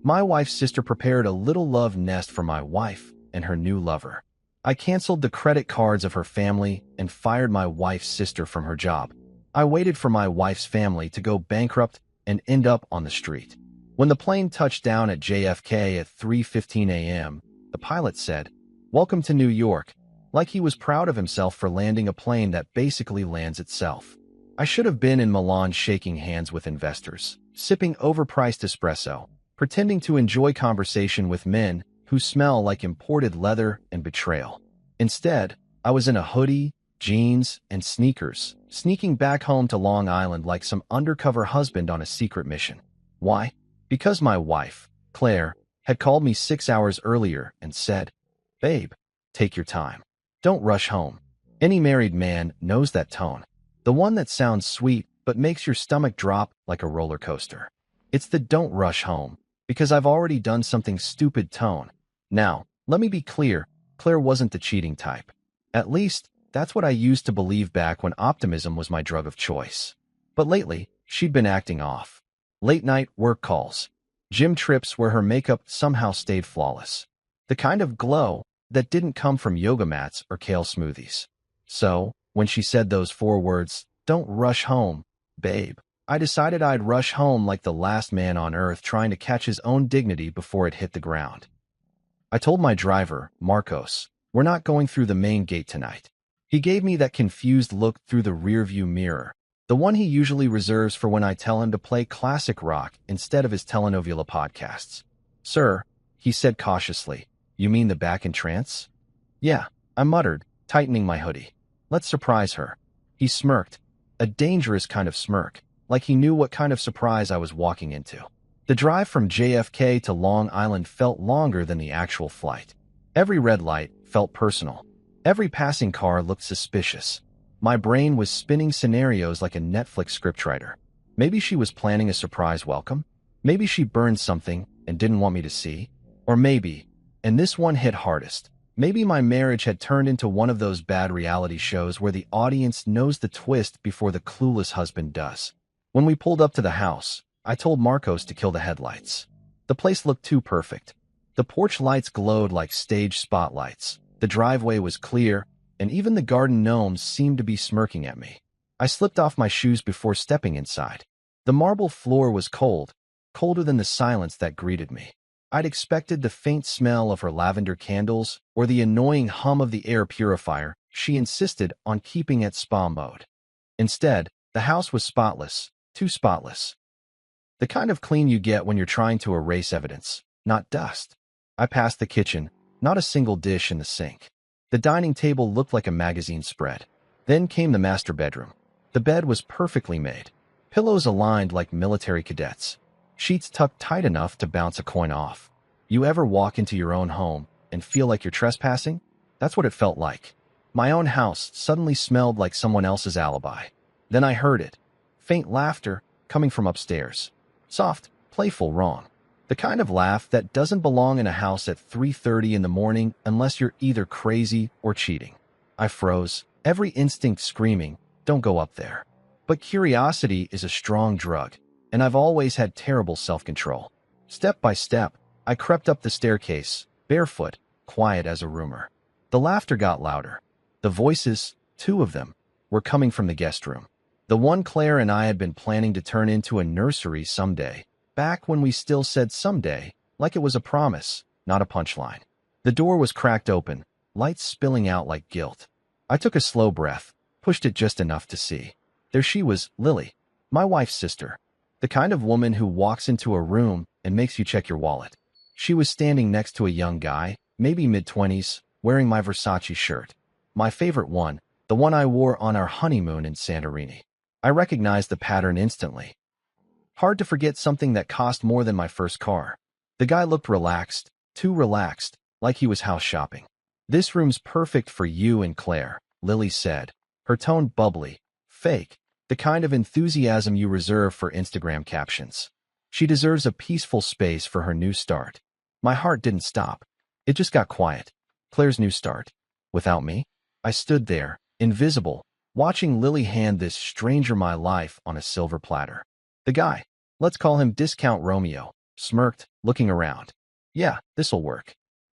My wife's sister prepared a little love nest for my wife and her new lover. I canceled the credit cards of her family and fired my wife's sister from her job. I waited for my wife's family to go bankrupt and end up on the street. When the plane touched down at JFK at 3:15 a.m., the pilot said, "Welcome to New York," like he was proud of himself for landing a plane that basically lands itself. I should have been in Milan shaking hands with investors, sipping overpriced espresso, pretending to enjoy conversation with men who smell like imported leather and betrayal. Instead, I was in a hoodie, jeans, and sneakers, sneaking back home to Long Island like some undercover husband on a secret mission. Why? Because my wife, Claire, had called me 6 hours earlier and said, "Babe, take your time. Don't rush home." Any married man knows that tone. The one that sounds sweet but makes your stomach drop like a roller coaster. It's the "don't rush home, because I've already done something stupid" tone. Now, let me be clear, Claire wasn't the cheating type. At least, that's what I used to believe back when optimism was my drug of choice. But lately, she'd been acting off. Late-night work calls, gym trips where her makeup somehow stayed flawless. The kind of glow that didn't come from yoga mats or kale smoothies. So, when she said those 4 words, "Don't rush home, babe," I decided I'd rush home like the last man on earth trying to catch his own dignity before it hit the ground. I told my driver, Marcos, "We're not going through the main gate tonight." He gave me that confused look through the rearview mirror, the one he usually reserves for when I tell him to play classic rock instead of his telenovela podcasts. "Sir," he said cautiously, "you mean the back entrance?" "Yeah," I muttered, tightening my hoodie. "Let's surprise her." He smirked, a dangerous kind of smirk, like he knew what kind of surprise I was walking into. The drive from JFK to Long Island felt longer than the actual flight. Every red light felt personal. Every passing car looked suspicious. My brain was spinning scenarios like a Netflix scriptwriter. Maybe she was planning a surprise welcome. Maybe she burned something and didn't want me to see. Or maybe, and this one hit hardest, maybe my marriage had turned into one of those bad reality shows where the audience knows the twist before the clueless husband does. When we pulled up to the house, I told Marcos to kill the headlights. The place looked too perfect. The porch lights glowed like stage spotlights. The driveway was clear, and even the garden gnomes seemed to be smirking at me. I slipped off my shoes before stepping inside. The marble floor was cold, colder than the silence that greeted me. I'd expected the faint smell of her lavender candles or the annoying hum of the air purifier she insisted on keeping at spa mode. Instead, the house was spotless, too spotless. The kind of clean you get when you're trying to erase evidence, not dust. I passed the kitchen, not a single dish in the sink. The dining table looked like a magazine spread. Then came the master bedroom. The bed was perfectly made. Pillows aligned like military cadets. Sheets tucked tight enough to bounce a coin off. You ever walk into your own home and feel like you're trespassing? That's what it felt like. My own house suddenly smelled like someone else's alibi. Then I heard it. Faint laughter coming from upstairs. Soft, playful wrong. The kind of laugh that doesn't belong in a house at 3:30 in the morning unless you're either crazy or cheating. I froze, every instinct screaming, "Don't go up there." But curiosity is a strong drug, and I've always had terrible self-control. Step by step, I crept up the staircase, barefoot, quiet as a rumor. The laughter got louder. The voices, 2 of them, were coming from the guest room. The one Claire and I had been planning to turn into a nursery someday, back when we still said someday, like it was a promise, not a punchline. The door was cracked open, lights spilling out like guilt. I took a slow breath, pushed it just enough to see. There she was, Lily, my wife's sister, the kind of woman who walks into a room and makes you check your wallet. She was standing next to a young guy, maybe mid-20s, wearing my Versace shirt. My favorite one, the one I wore on our honeymoon in Santorini. I recognized the pattern instantly. Hard to forget something that cost more than my first car. The guy looked relaxed, too relaxed, like he was house shopping. "This room's perfect for you and Claire," Lily said, her tone bubbly, fake, the kind of enthusiasm you reserve for Instagram captions. She deserves a peaceful space for her new start. My heart didn't stop. It just got quiet. Claire's new start. Without me? I stood there, invisible, watching Lily hand this stranger my life on a silver platter. The guy, let's call him Discount Romeo, smirked, looking around. Yeah, this'll work.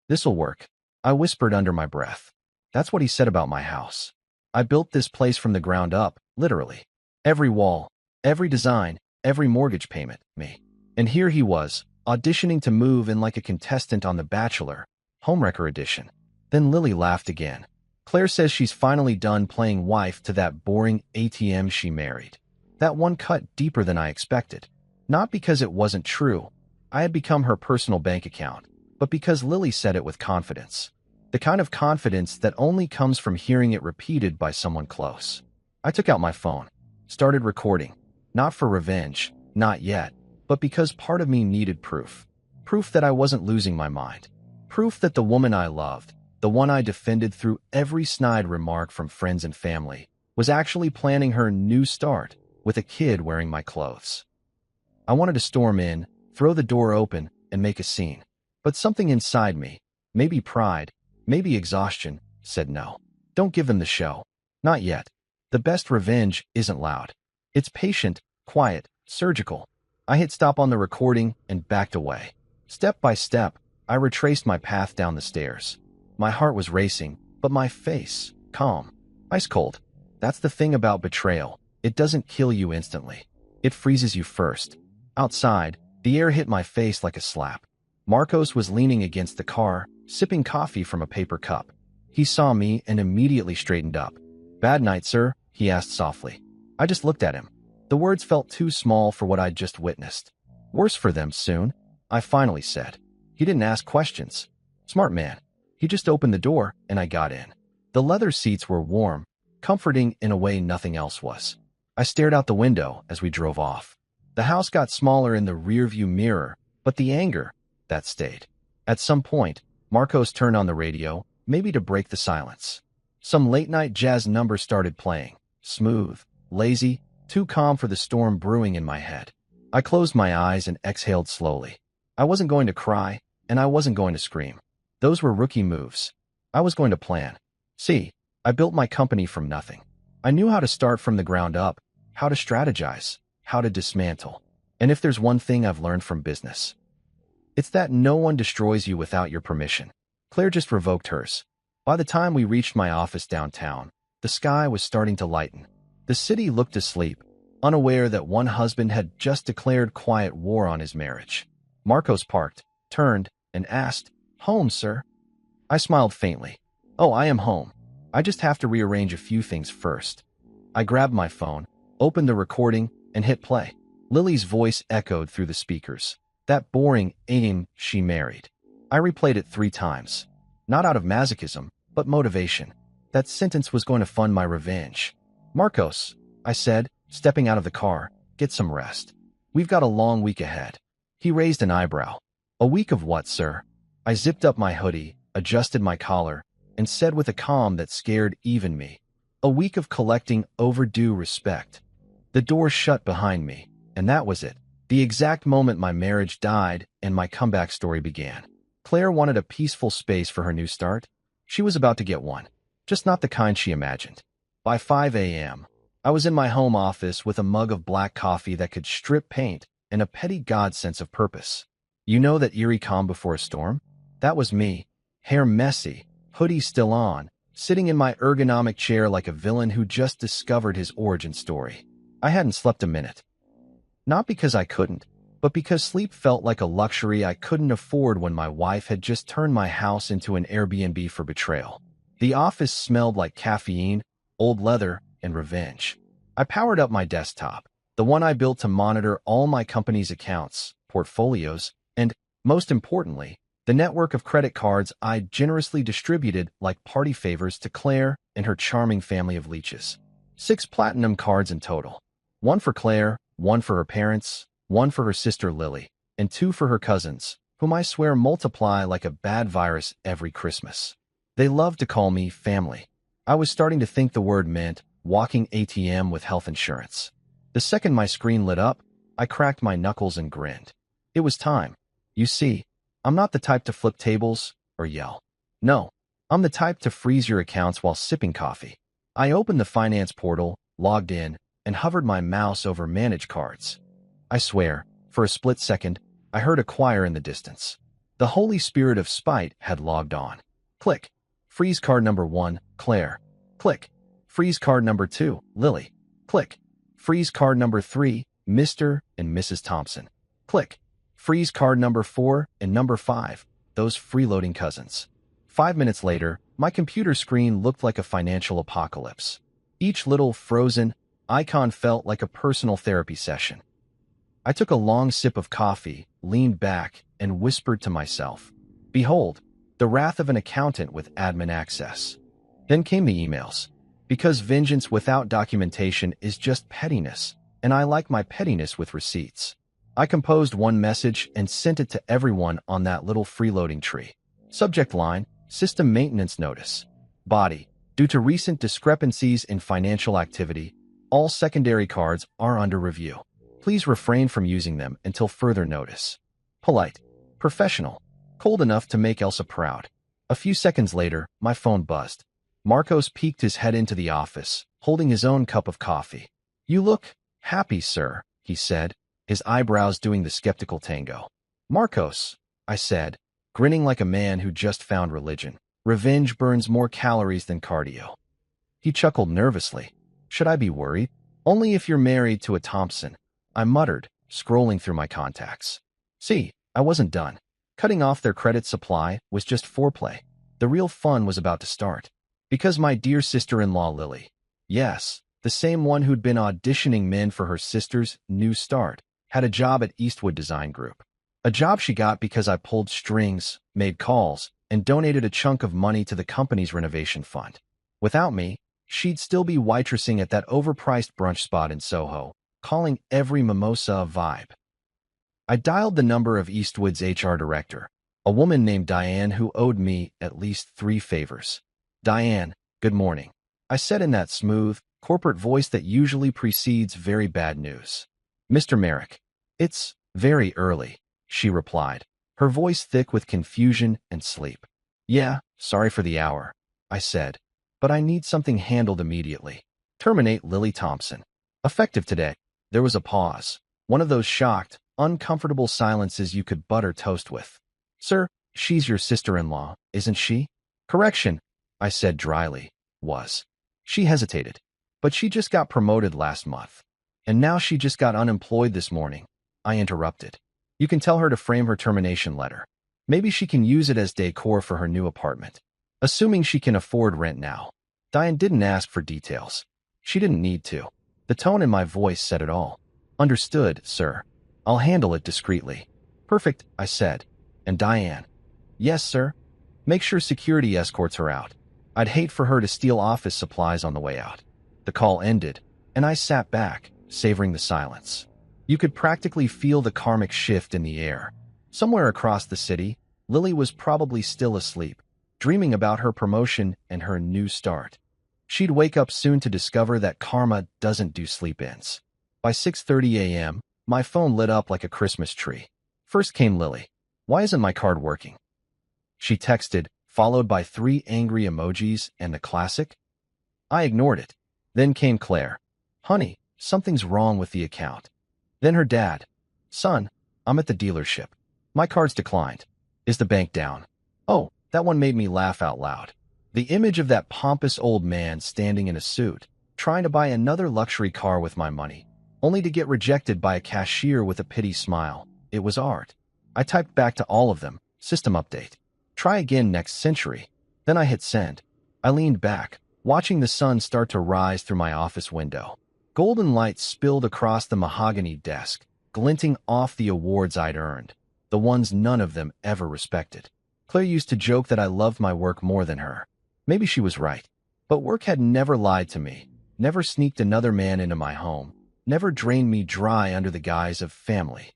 This'll work, I whispered under my breath. That's what he said about my house. I built this place from the ground up, literally. Every wall, every design, every mortgage payment, me. And here he was, auditioning to move in like a contestant on The Bachelor, Homewrecker edition. Then Lily laughed again. Claire says she's finally done playing wife to that boring ATM she married. That one cut deeper than I expected. Not because it wasn't true. I had become her personal bank account, but because Lily said it with confidence. The kind of confidence that only comes from hearing it repeated by someone close. I took out my phone, started recording. Not for revenge, not yet, but because part of me needed proof. Proof that I wasn't losing my mind. Proof that the woman I loved, the one I defended through every snide remark from friends and family, was actually planning her new start with a kid wearing my clothes. I wanted to storm in, throw the door open, and make a scene. But something inside me, maybe pride, maybe exhaustion, said no. Don't give them the show. Not yet. The best revenge isn't loud. It's patient, quiet, surgical. I hit stop on the recording and backed away. Step by step, I retraced my path down the stairs. My heart was racing, but my face, calm, ice cold. That's the thing about betrayal. It doesn't kill you instantly. It freezes you first. Outside, the air hit my face like a slap. Marcos was leaning against the car, sipping coffee from a paper cup. He saw me and immediately straightened up. "Bad night, sir?" he asked softly. I just looked at him. The words felt too small for what I'd just witnessed. "Worse for them soon," I finally said. He didn't ask questions. Smart man. He just opened the door, and I got in. The leather seats were warm, comforting in a way nothing else was. I stared out the window as we drove off. The house got smaller in the rearview mirror, but the anger, that stayed. At some point, Marcos turned on the radio, maybe to break the silence. Some late-night jazz number started playing. Smooth, lazy, too calm for the storm brewing in my head. I closed my eyes and exhaled slowly. I wasn't going to cry, and I wasn't going to scream. Those were rookie moves. I was going to plan. See, I built my company from nothing. I knew how to start from the ground up, how to strategize, how to dismantle. And if there's one thing I've learned from business, it's that no one destroys you without your permission. Claire just revoked hers. By the time we reached my office downtown, the sky was starting to lighten. The city looked asleep, unaware that one husband had just declared quiet war on his marriage. Marcos parked, turned, and asked, "Home, sir?" I smiled faintly. "Oh, I am home. I just have to rearrange a few things first." I grabbed my phone, opened the recording, and hit play. Lily's voice echoed through the speakers. That boring aim she married. I replayed it 3 times. Not out of masochism, but motivation. That sentence was going to fund my revenge. "Marcos," I said, stepping out of the car, "get some rest. We've got a long week ahead." He raised an eyebrow. "A week of what, sir?" I zipped up my hoodie, adjusted my collar, and said with a calm that scared even me, "A week of collecting overdue respect." The door shut behind me, and that was it. The exact moment my marriage died and my comeback story began. Claire wanted a peaceful space for her new start. She was about to get one, just not the kind she imagined. By 5 a.m., I was in my home office with a mug of black coffee that could strip paint and a petty God sense of purpose. You know that eerie calm before a storm? That was me, hair messy, hoodie still on, sitting in my ergonomic chair like a villain who just discovered his origin story. I hadn't slept a minute. Not because I couldn't, but because sleep felt like a luxury I couldn't afford when my wife had just turned my house into an Airbnb for betrayal. The office smelled like caffeine, old leather, and revenge. I powered up my desktop, the one I built to monitor all my company's accounts, portfolios, and, most importantly, the network of credit cards I generously distributed like party favors to Claire and her charming family of leeches. 6 platinum cards in total. 1 for Claire, 1 for her parents, 1 for her sister Lily, and 2 for her cousins, whom I swear multiply like a bad virus every Christmas. They loved to call me family. I was starting to think the word meant walking ATM with health insurance. The second my screen lit up, I cracked my knuckles and grinned. It was time. You see, I'm not the type to flip tables or yell. No, I'm the type to freeze your accounts while sipping coffee. I opened the finance portal, logged in, and hovered my mouse over manage cards. I swear, for a split second, I heard a choir in the distance. The Holy Spirit of Spite had logged on. Click. Freeze card number 1, Claire. Click. Freeze card number 2, Lily. Click. Freeze card number 3, Mr. and Mrs. Thompson. Click. Freeze card number 4 and number 5, those freeloading cousins. 5 minutes later, my computer screen looked like a financial apocalypse. Each little frozen icon felt like a personal therapy session. I took a long sip of coffee, leaned back, and whispered to myself, "Behold, the wrath of an accountant with admin access." Then came the emails. Because vengeance without documentation is just pettiness, and I like my pettiness with receipts. I composed one message and sent it to everyone on that little freeloading tree. Subject line, System Maintenance Notice. Body, due to recent discrepancies in financial activity, all secondary cards are under review. Please refrain from using them until further notice. Polite, professional, cold enough to make Elsa proud. A few seconds later, my phone buzzed. Marcos peeked his head into the office, holding his own cup of coffee. "You look happy, sir," he said, his eyebrows doing the skeptical tango. "Marcos," I said, grinning like a man who just found religion. "Revenge burns more calories than cardio." He chuckled nervously. "Should I be worried?" "Only if you're married to a Thompson," I muttered, scrolling through my contacts. See, I wasn't done. Cutting off their credit supply was just foreplay. The real fun was about to start. Because my dear sister-in-law Lily, yes, the same one who'd been auditioning men for her sister's new start, had a job at Eastwood Design Group. A job she got because I pulled strings, made calls, and donated a chunk of money to the company's renovation fund. Without me, she'd still be waitressing at that overpriced brunch spot in Soho, calling every mimosa a vibe. I dialed the number of Eastwood's HR director, a woman named Diane who owed me at least 3 favors. "Diane, good morning," I said in that smooth, corporate voice that usually precedes very bad news. "Mr. Merrick, it's very early," she replied, her voice thick with confusion and sleep. "Yeah, sorry for the hour," I said, "but I need something handled immediately. Terminate Lily Thompson. Effective today." There was a pause, one of those shocked, uncomfortable silences you could butter toast with. "Sir, she's your sister-in-law, isn't she?" "Correction," I said dryly, "was." She hesitated. "But she just got promoted last month. And now she just got unemployed this morning," I interrupted. "You can tell her to frame her termination letter. Maybe she can use it as decor for her new apartment. Assuming she can afford rent now." Diane didn't ask for details. She didn't need to. The tone in my voice said it all. "Understood, sir. I'll handle it discreetly." "Perfect," I said. "And Diane." "Yes, sir. Make sure security escorts her out. I'd hate for her to steal office supplies on the way out." The call ended, and I sat back, savoring the silence. You could practically feel the karmic shift in the air. Somewhere across the city, Lily was probably still asleep, dreaming about her promotion and her new start. She'd wake up soon to discover that karma doesn't do sleep-ins. By 6:30 a.m., my phone lit up like a Christmas tree. First came Lily. "Why isn't my card working?" She texted, followed by 3 angry emojis and the classic. I ignored it. Then came Claire. "Honey, something's wrong with the account." Then her dad. "Son, I'm at the dealership. My card's declined. Is the bank down?" Oh, that one made me laugh out loud. The image of that pompous old man standing in a suit, trying to buy another luxury car with my money, only to get rejected by a cashier with a pity smile. It was art. I typed back to all of them, "System update. Try again next century." Then I hit send. I leaned back, watching the sun start to rise through my office window. Golden light spilled across the mahogany desk, glinting off the awards I'd earned, the ones none of them ever respected. Claire used to joke that I loved my work more than her. Maybe she was right. But work had never lied to me, never sneaked another man into my home, never drained me dry under the guise of family.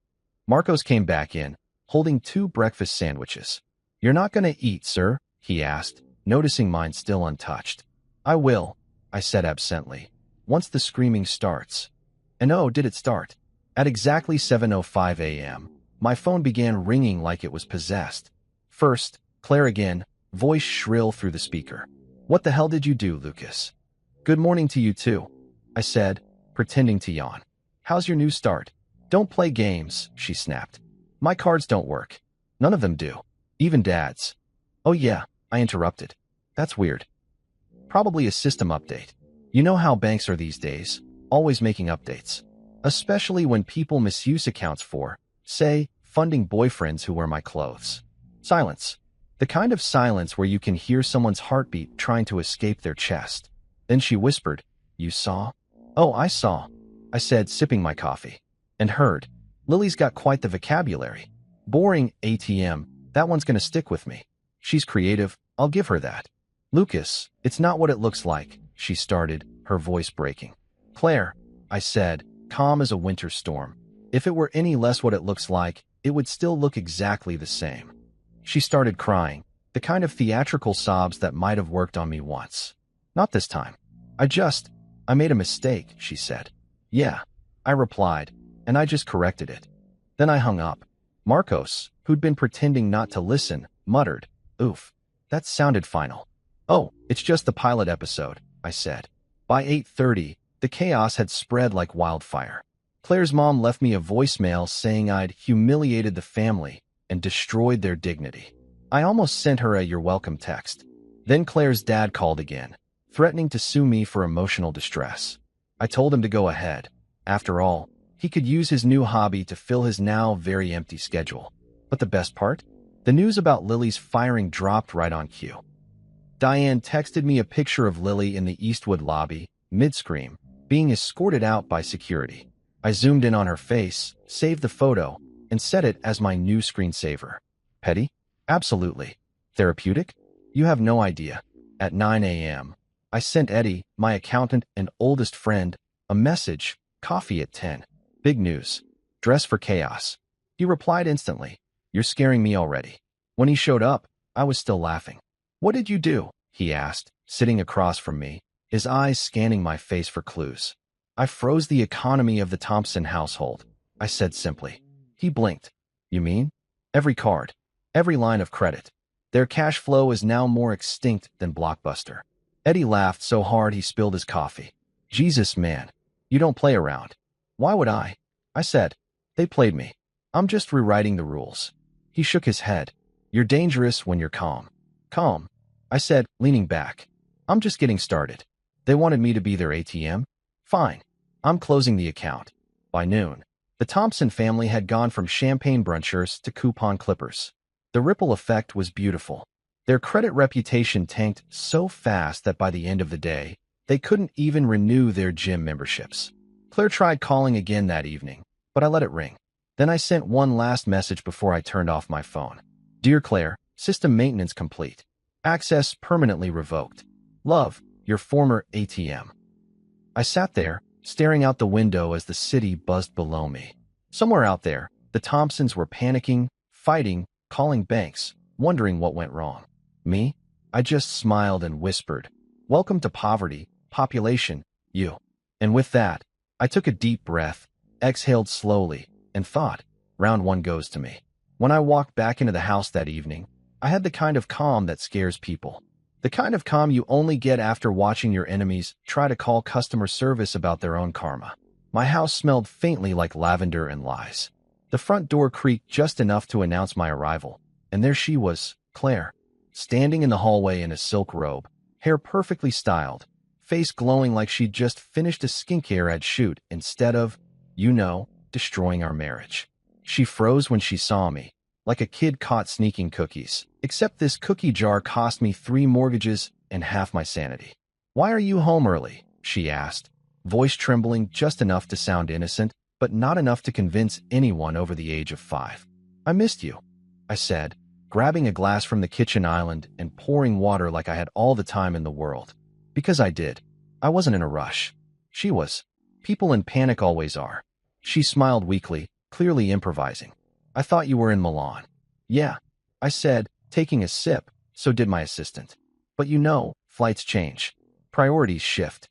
Marcos came back in, holding 2 breakfast sandwiches. "You're not going to eat, sir?" he asked, noticing mine still untouched. "I will," I said absently, "once the screaming starts." And oh, did it start. At exactly 7:05 a.m., my phone began ringing like it was possessed. First, Claire again, voice shrill through the speaker. "What the hell did you do, Lucas?" "Good morning to you too," I said, pretending to yawn. "How's your new start?" "Don't play games," she snapped. My cards don't work. None of them do. Even Dad's. Oh yeah, I interrupted. That's weird. Probably a system update. You know how banks are these days, always making updates. Especially when people misuse accounts for, say, funding boyfriends who wear my clothes. Silence. The kind of silence where you can hear someone's heartbeat trying to escape their chest. Then she whispered, "You saw?" "Oh, I saw," I said, sipping my coffee. "And heard. Lily's got quite the vocabulary. Boring ATM, that one's gonna stick with me. She's creative, I'll give her that." "Lucas, it's not what it looks like," she started, her voice breaking. "Claire," I said, calm as a winter storm. "If it were any less what it looks like, it would still look exactly the same." She started crying, the kind of theatrical sobs that might have worked on me once. "Not this time. I made a mistake," she said. "Yeah," I replied, and I just corrected it. Then I hung up. Marcos, who'd been pretending not to listen, muttered, "Oof, that sounded final." "Oh, it's just the pilot episode," I said. By 8:30, the chaos had spread like wildfire. Claire's mom left me a voicemail saying I'd humiliated the family and destroyed their dignity. I almost sent her a "you're welcome" text. Then Claire's dad called again, threatening to sue me for emotional distress. I told him to go ahead. After all, he could use his new hobby to fill his now very empty schedule. But the best part? The news about Lily's firing dropped right on cue. Diane texted me a picture of Lily in the Eastwood lobby, mid-scream, being escorted out by security. I zoomed in on her face, saved the photo, and set it as my new screensaver. Petty? Absolutely. Therapeutic? You have no idea. At 9 a.m., I sent Eddie, my accountant and oldest friend, a message, "Coffee at 10. Big news. Dress for chaos." He replied instantly, "You're scaring me already." When he showed up, I was still laughing. "What did you do?" he asked, sitting across from me, his eyes scanning my face for clues. "I froze the economy of the Thompson household," I said simply. He blinked. "You mean?" "Every card. Every line of credit. Their cash flow is now more extinct than Blockbuster." Eddie laughed so hard he spilled his coffee. "Jesus, man. You don't play around." "Why would I?" I said. "They played me. I'm just rewriting the rules." He shook his head. "You're dangerous when you're calm." "Calm?" I said, leaning back. "I'm just getting started. They wanted me to be their ATM? Fine. I'm closing the account." By noon, the Thompson family had gone from champagne brunchers to coupon clippers. The ripple effect was beautiful. Their credit reputation tanked so fast that by the end of the day, they couldn't even renew their gym memberships. Claire tried calling again that evening, but I let it ring. Then I sent one last message before I turned off my phone. "Dear Claire, system maintenance complete. Access permanently revoked. Love, your former ATM." I sat there, staring out the window as the city buzzed below me. Somewhere out there, the Thompsons were panicking, fighting, calling banks, wondering what went wrong. Me? I just smiled and whispered, "Welcome to poverty, population, you." And with that, I took a deep breath, exhaled slowly, and thought, round one goes to me. When I walked back into the house that evening, I had the kind of calm that scares people. The kind of calm you only get after watching your enemies try to call customer service about their own karma. My house smelled faintly like lavender and lies. The front door creaked just enough to announce my arrival, and there she was, Claire, standing in the hallway in a silk robe, hair perfectly styled, face glowing like she'd just finished a skincare ad shoot instead of, destroying our marriage. She froze when she saw me, like a kid caught sneaking cookies, except this cookie jar cost me 3 mortgages and half my sanity. "Why are you home early?" she asked, voice trembling just enough to sound innocent, but not enough to convince anyone over the age of 5. "I missed you," I said, grabbing a glass from the kitchen island and pouring water like I had all the time in the world. Because I did. I wasn't in a rush. She was. People in panic always are. She smiled weakly, clearly improvising. "I thought you were in Milan." "Yeah," I said, taking a sip, so did my assistant. "But flights change. Priorities shift."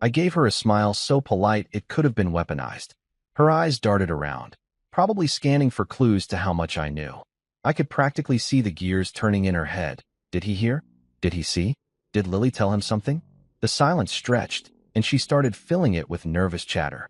I gave her a smile so polite it could have been weaponized. Her eyes darted around, probably scanning for clues to how much I knew. I could practically see the gears turning in her head. Did he hear? Did he see? Did Lily tell him something? The silence stretched, and she started filling it with nervous chatter.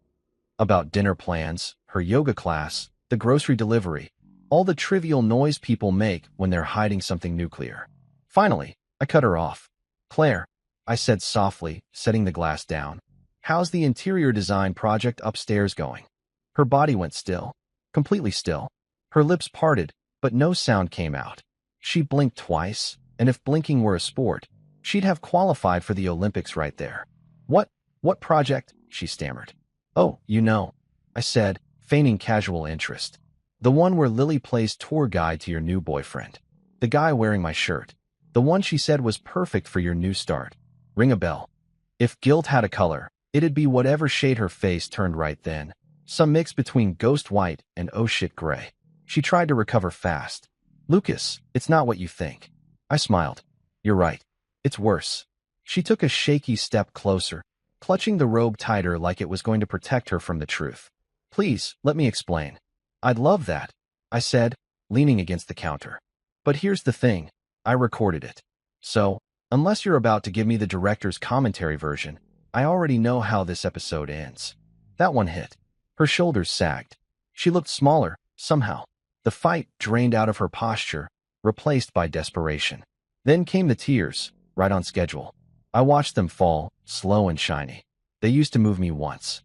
About dinner plans, her yoga class, the grocery delivery, all the trivial noise people make when they're hiding something nuclear. Finally, I cut her off. "Claire," I said softly, setting the glass down. "How's the interior design project upstairs going?" Her body went still, completely still. Her lips parted, but no sound came out. She blinked twice, and if blinking were a sport, she'd have qualified for the Olympics right there. What project?" she stammered. "Oh, you know," I said, feigning casual interest. "The one where Lily plays tour guide to your new boyfriend. The guy wearing my shirt. The one she said was perfect for your new start. Ring a bell." If guilt had a color, it'd be whatever shade her face turned right then. Some mix between ghost white and oh shit gray. She tried to recover fast. "Lucas, it's not what you think." I smiled. "You're right. It's worse." She took a shaky step closer, clutching the robe tighter like it was going to protect her from the truth. "Please, let me explain." "I'd love that," I said, leaning against the counter. "But here's the thing. I recorded it. So, unless you're about to give me the director's commentary version, I already know how this episode ends." That one hit. Her shoulders sagged. She looked smaller, somehow. The fight drained out of her posture, replaced by desperation. Then came the tears, right on schedule. I watched them fall, slow and shiny. They used to move me once.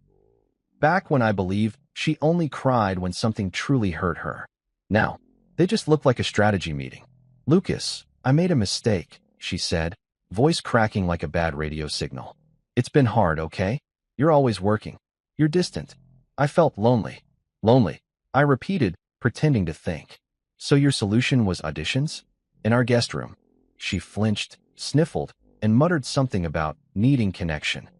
Back when I believed she only cried when something truly hurt her. Now, they just look like a strategy meeting. "Lucas, I made a mistake," she said, voice cracking like a bad radio signal. "It's been hard, okay? You're always working. You're distant." I felt lonely. Lonely, I repeated, pretending to think. "So your solution was auditions?" "In our guest room." She flinched, sniffled, and muttered something about needing connection.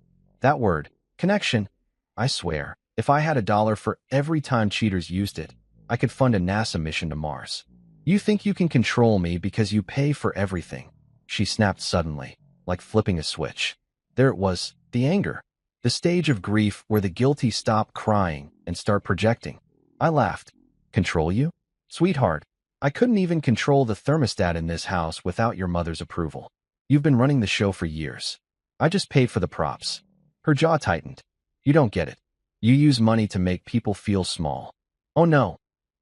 That word, connection, I swear, if I had $1 for every time cheaters used it, I could fund a NASA mission to Mars. "You think you can control me because you pay for everything," she snapped suddenly, like flipping a switch. There it was, the anger. The stage of grief where the guilty stop crying and start projecting. I laughed. "Control you? Sweetheart, I couldn't even control the thermostat in this house without your mother's approval. You've been running the show for years. I just paid for the props." Her jaw tightened. "You don't get it. You use money to make people feel small." "Oh no,"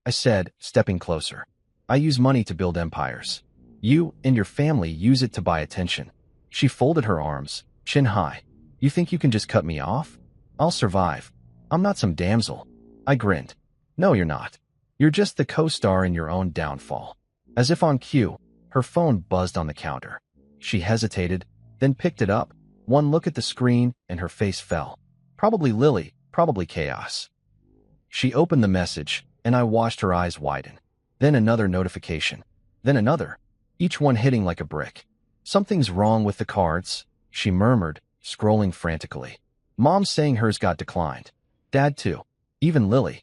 I said, stepping closer. "I use money to build empires. You and your family use it to buy attention." She folded her arms, chin high. "You think you can just cut me off? I'll survive. I'm not some damsel." I grinned. "No, you're not. You're just the co-star in your own downfall." As if on cue, her phone buzzed on the counter. She hesitated, then picked it up. One look at the screen, and her face fell. Probably Lily, probably chaos. She opened the message, and I watched her eyes widen. Then another notification. Then another. Each one hitting like a brick. "Something's wrong with the cards," she murmured, scrolling frantically. "Mom's saying hers got declined. Dad too. Even Lily."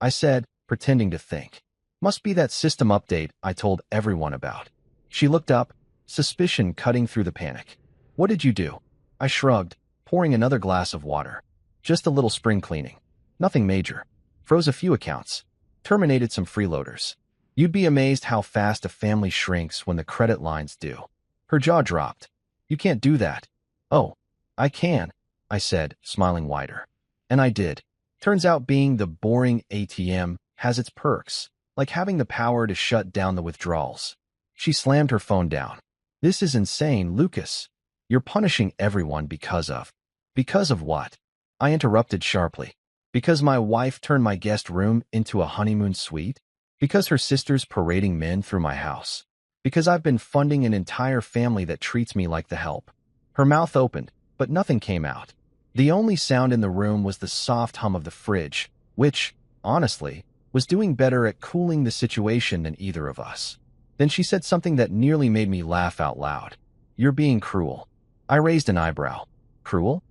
I said, pretending to think. "Must be that system update I told everyone about." She looked up, suspicion cutting through the panic. "What did you do?" I shrugged, pouring another glass of water. "Just a little spring cleaning. Nothing major. Froze a few accounts. Terminated some freeloaders. You'd be amazed how fast a family shrinks when the credit lines do." Her jaw dropped. "You can't do that." "Oh, I can," I said, smiling wider. And I did. Turns out being the boring ATM has its perks, like having the power to shut down the withdrawals. She slammed her phone down. "This is insane, Lucas. You're punishing everyone because of..." "Because of what?" I interrupted sharply. "Because my wife turned my guest room into a honeymoon suite? Because her sister's parading men through my house? Because I've been funding an entire family that treats me like the help?" Her mouth opened, but nothing came out. The only sound in the room was the soft hum of the fridge, which, honestly, was doing better at cooling the situation than either of us. Then she said something that nearly made me laugh out loud. "You're being cruel." I raised an eyebrow. "Cruel?"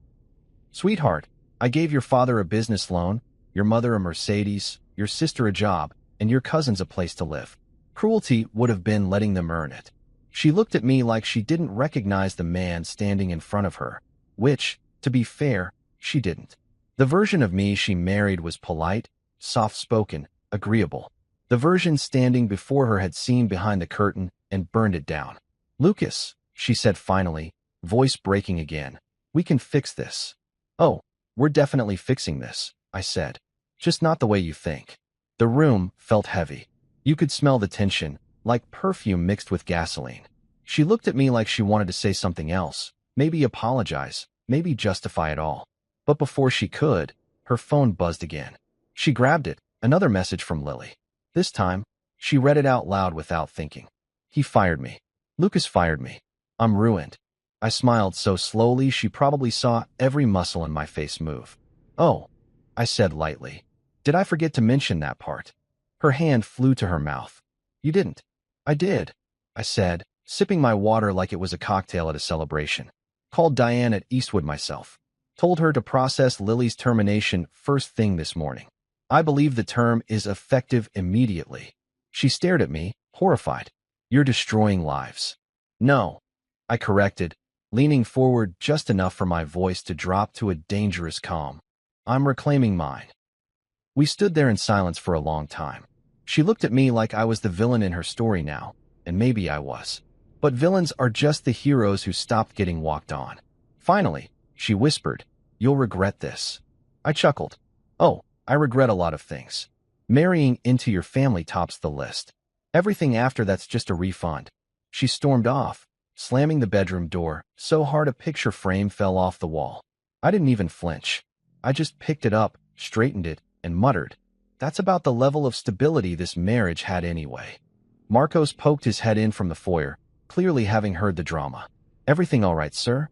"Sweetheart, I gave your father a business loan, your mother a Mercedes, your sister a job, and your cousins a place to live. Cruelty would have been letting them earn it." She looked at me like she didn't recognize the man standing in front of her, which, to be fair, she didn't. The version of me she married was polite, soft-spoken, agreeable. The version standing before her had seen behind the curtain and burned it down. "Lucas," she said finally, voice breaking again, "we can fix this." "Oh, we're definitely fixing this," I said. "Just not the way you think." The room felt heavy. You could smell the tension, like perfume mixed with gasoline. She looked at me like she wanted to say something else, maybe apologize, maybe justify it all. But before she could, her phone buzzed again. She grabbed it, another message from Lily. This time, she read it out loud without thinking. He fired me. Lucas fired me. I'm ruined. I smiled so slowly she probably saw every muscle in my face move. Oh, I said lightly. Did I forget to mention that part? Her hand flew to her mouth. You didn't. I did, I said, sipping my water like it was a cocktail at a celebration. Called Diane at Eastwood myself. Told her to process Lily's termination first thing this morning. I believe the term is effective immediately. She stared at me, horrified. You're destroying lives. No, I corrected, leaning forward just enough for my voice to drop to a dangerous calm. I'm reclaiming mine. We stood there in silence for a long time. She looked at me like I was the villain in her story now, and maybe I was. But villains are just the heroes who stopped getting walked on. Finally, she whispered, You'll regret this. I chuckled. Oh, I regret a lot of things. Marrying into your family tops the list. Everything after that's just a refund. She stormed off, slamming the bedroom door so hard a picture frame fell off the wall. I didn't even flinch. I just picked it up, straightened it, and muttered, That's about the level of stability this marriage had anyway. Marcos poked his head in from the foyer, clearly having heard the drama. Everything all right, sir?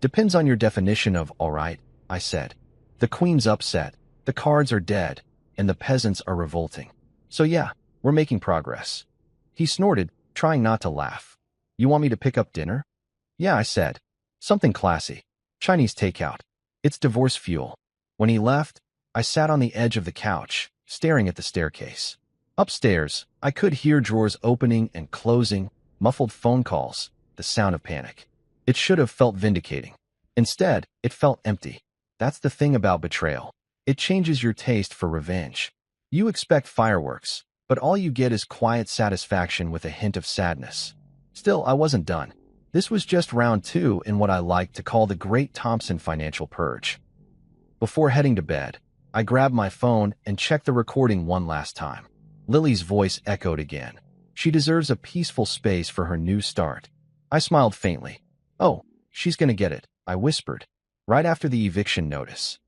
Depends on your definition of all right, I said. The queen's upset, the cards are dead, and the peasants are revolting. So yeah, we're making progress. He snorted, trying not to laugh. You want me to pick up dinner? Yeah, I said. Something classy. Chinese takeout. It's divorce fuel. When he left, I sat on the edge of the couch, staring at the staircase. Upstairs, I could hear drawers opening and closing, muffled phone calls, the sound of panic. It should have felt vindicating. Instead, it felt empty. That's the thing about betrayal. It changes your taste for revenge. You expect fireworks, but all you get is quiet satisfaction with a hint of sadness. Still, I wasn't done. This was just round 2 in what I like to call the Great Thompson Financial Purge. Before heading to bed, I grabbed my phone and checked the recording one last time. Lily's voice echoed again. She deserves a peaceful space for her new start. I smiled faintly. Oh, she's gonna get it, I whispered, right after the eviction notice.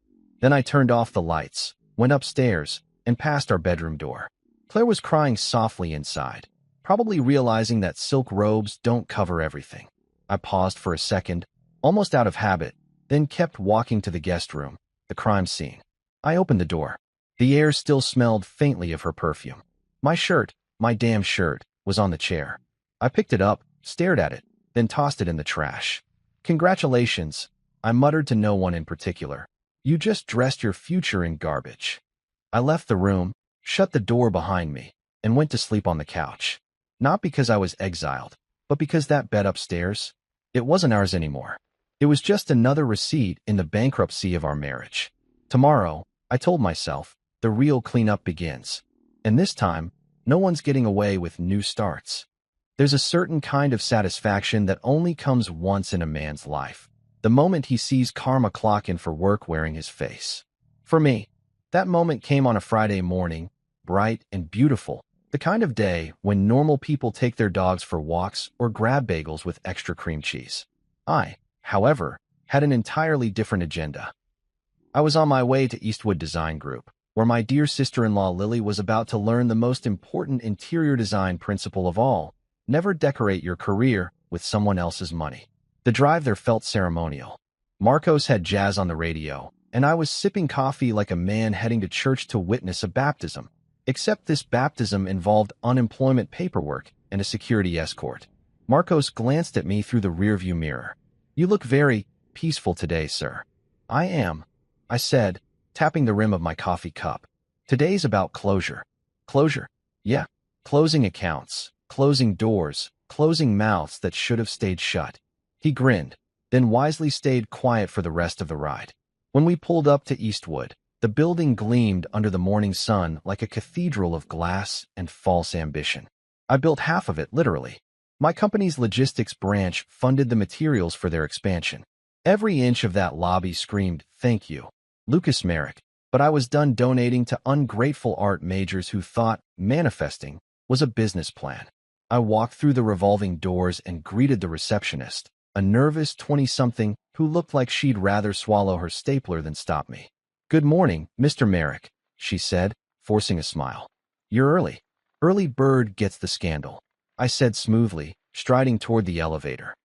Then I turned off the lights, went upstairs, and past our bedroom door. Claire was crying softly inside, probably realizing that silk robes don't cover everything. I paused for a second, almost out of habit, then kept walking to the guest room, the crime scene. I opened the door. The air still smelled faintly of her perfume. My damn shirt, was on the chair. I picked it up, stared at it, then tossed it in the trash. Congratulations, I muttered to no one in particular. You just dressed your future in garbage. I left the room, shut the door behind me, and went to sleep on the couch. Not because I was exiled, but because that bed upstairs, it wasn't ours anymore. It was just another receipt in the bankruptcy of our marriage. Tomorrow, I told myself, the real cleanup begins. And this time, no one's getting away with new starts. There's a certain kind of satisfaction that only comes once in a man's life. The moment he sees karma clock in for work wearing his face. For me, that moment came on a Friday morning, bright and beautiful, the kind of day when normal people take their dogs for walks or grab bagels with extra cream cheese. I, however, had an entirely different agenda. I was on my way to Eastwood Design Group, where my dear sister-in-law Lily was about to learn the most important interior design principle of all: never decorate your career with someone else's money. The drive there felt ceremonial. Marcos had jazz on the radio, and I was sipping coffee like a man heading to church to witness a baptism. Except this baptism involved unemployment paperwork and a security escort. Marcos glanced at me through the rearview mirror. You look very peaceful today, sir. I am, I said, tapping the rim of my coffee cup. Today's about closure. Closure? Yeah. Closing accounts, closing doors, closing mouths that should have stayed shut. He grinned, then wisely stayed quiet for the rest of the ride. When we pulled up to Eastwood, the building gleamed under the morning sun like a cathedral of glass and false ambition. I built half of it, literally. My company's logistics branch funded the materials for their expansion. Every inch of that lobby screamed, "Thank you, Lucas Merrick." but I was done donating to ungrateful art majors who thought manifesting was a business plan. I walked through the revolving doors and greeted the receptionist, a nervous 20-something who looked like she'd rather swallow her stapler than stop me. "Good morning, Mr. Merrick," she said, forcing a smile. "You're early. Early bird gets the scandal," I said smoothly, striding toward the elevator.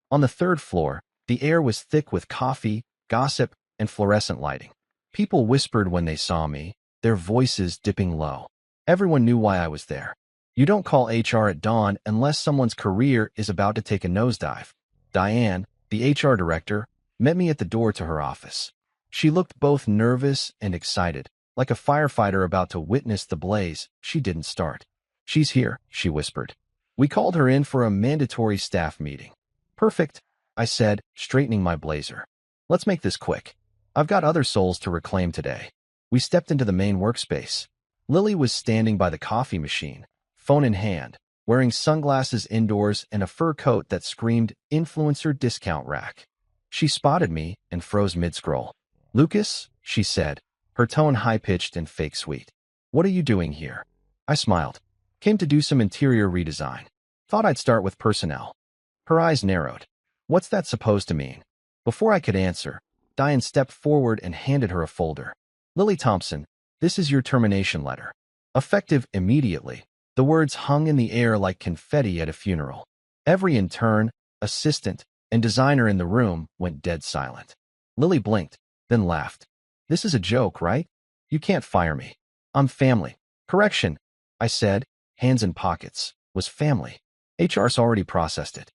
On the third floor, the air was thick with coffee, gossip, and fluorescent lighting. People whispered when they saw me, their voices dipping low. Everyone knew why I was there. You don't call HR at dawn unless someone's career is about to take a nosedive. Diane, the HR director, met me at the door to her office. She looked both nervous and excited, like a firefighter about to witness the blaze she didn't start. "She's here," she whispered. "We called her in for a mandatory staff meeting." "Perfect," I said, straightening my blazer. "Let's make this quick. I've got other souls to reclaim today." We stepped into the main workspace. Lily was standing by the coffee machine, phone in hand, wearing sunglasses indoors and a fur coat that screamed influencer discount rack. She spotted me and froze mid-scroll. "Lucas," she said, her tone high-pitched and fake sweet. "What are you doing here?" I smiled. "Came to do some interior redesign. Thought I'd start with personnel." Her eyes narrowed. "What's that supposed to mean?" Before I could answer, Diane stepped forward and handed her a folder. "Lily Thompson, this is your termination letter. Effective immediately." The words hung in the air like confetti at a funeral. Every intern, assistant, and designer in the room went dead silent. Lily blinked, then laughed. "This is a joke, right? You can't fire me. I'm family." "Correction," I said, hands in pockets, "was family. HR's already processed it.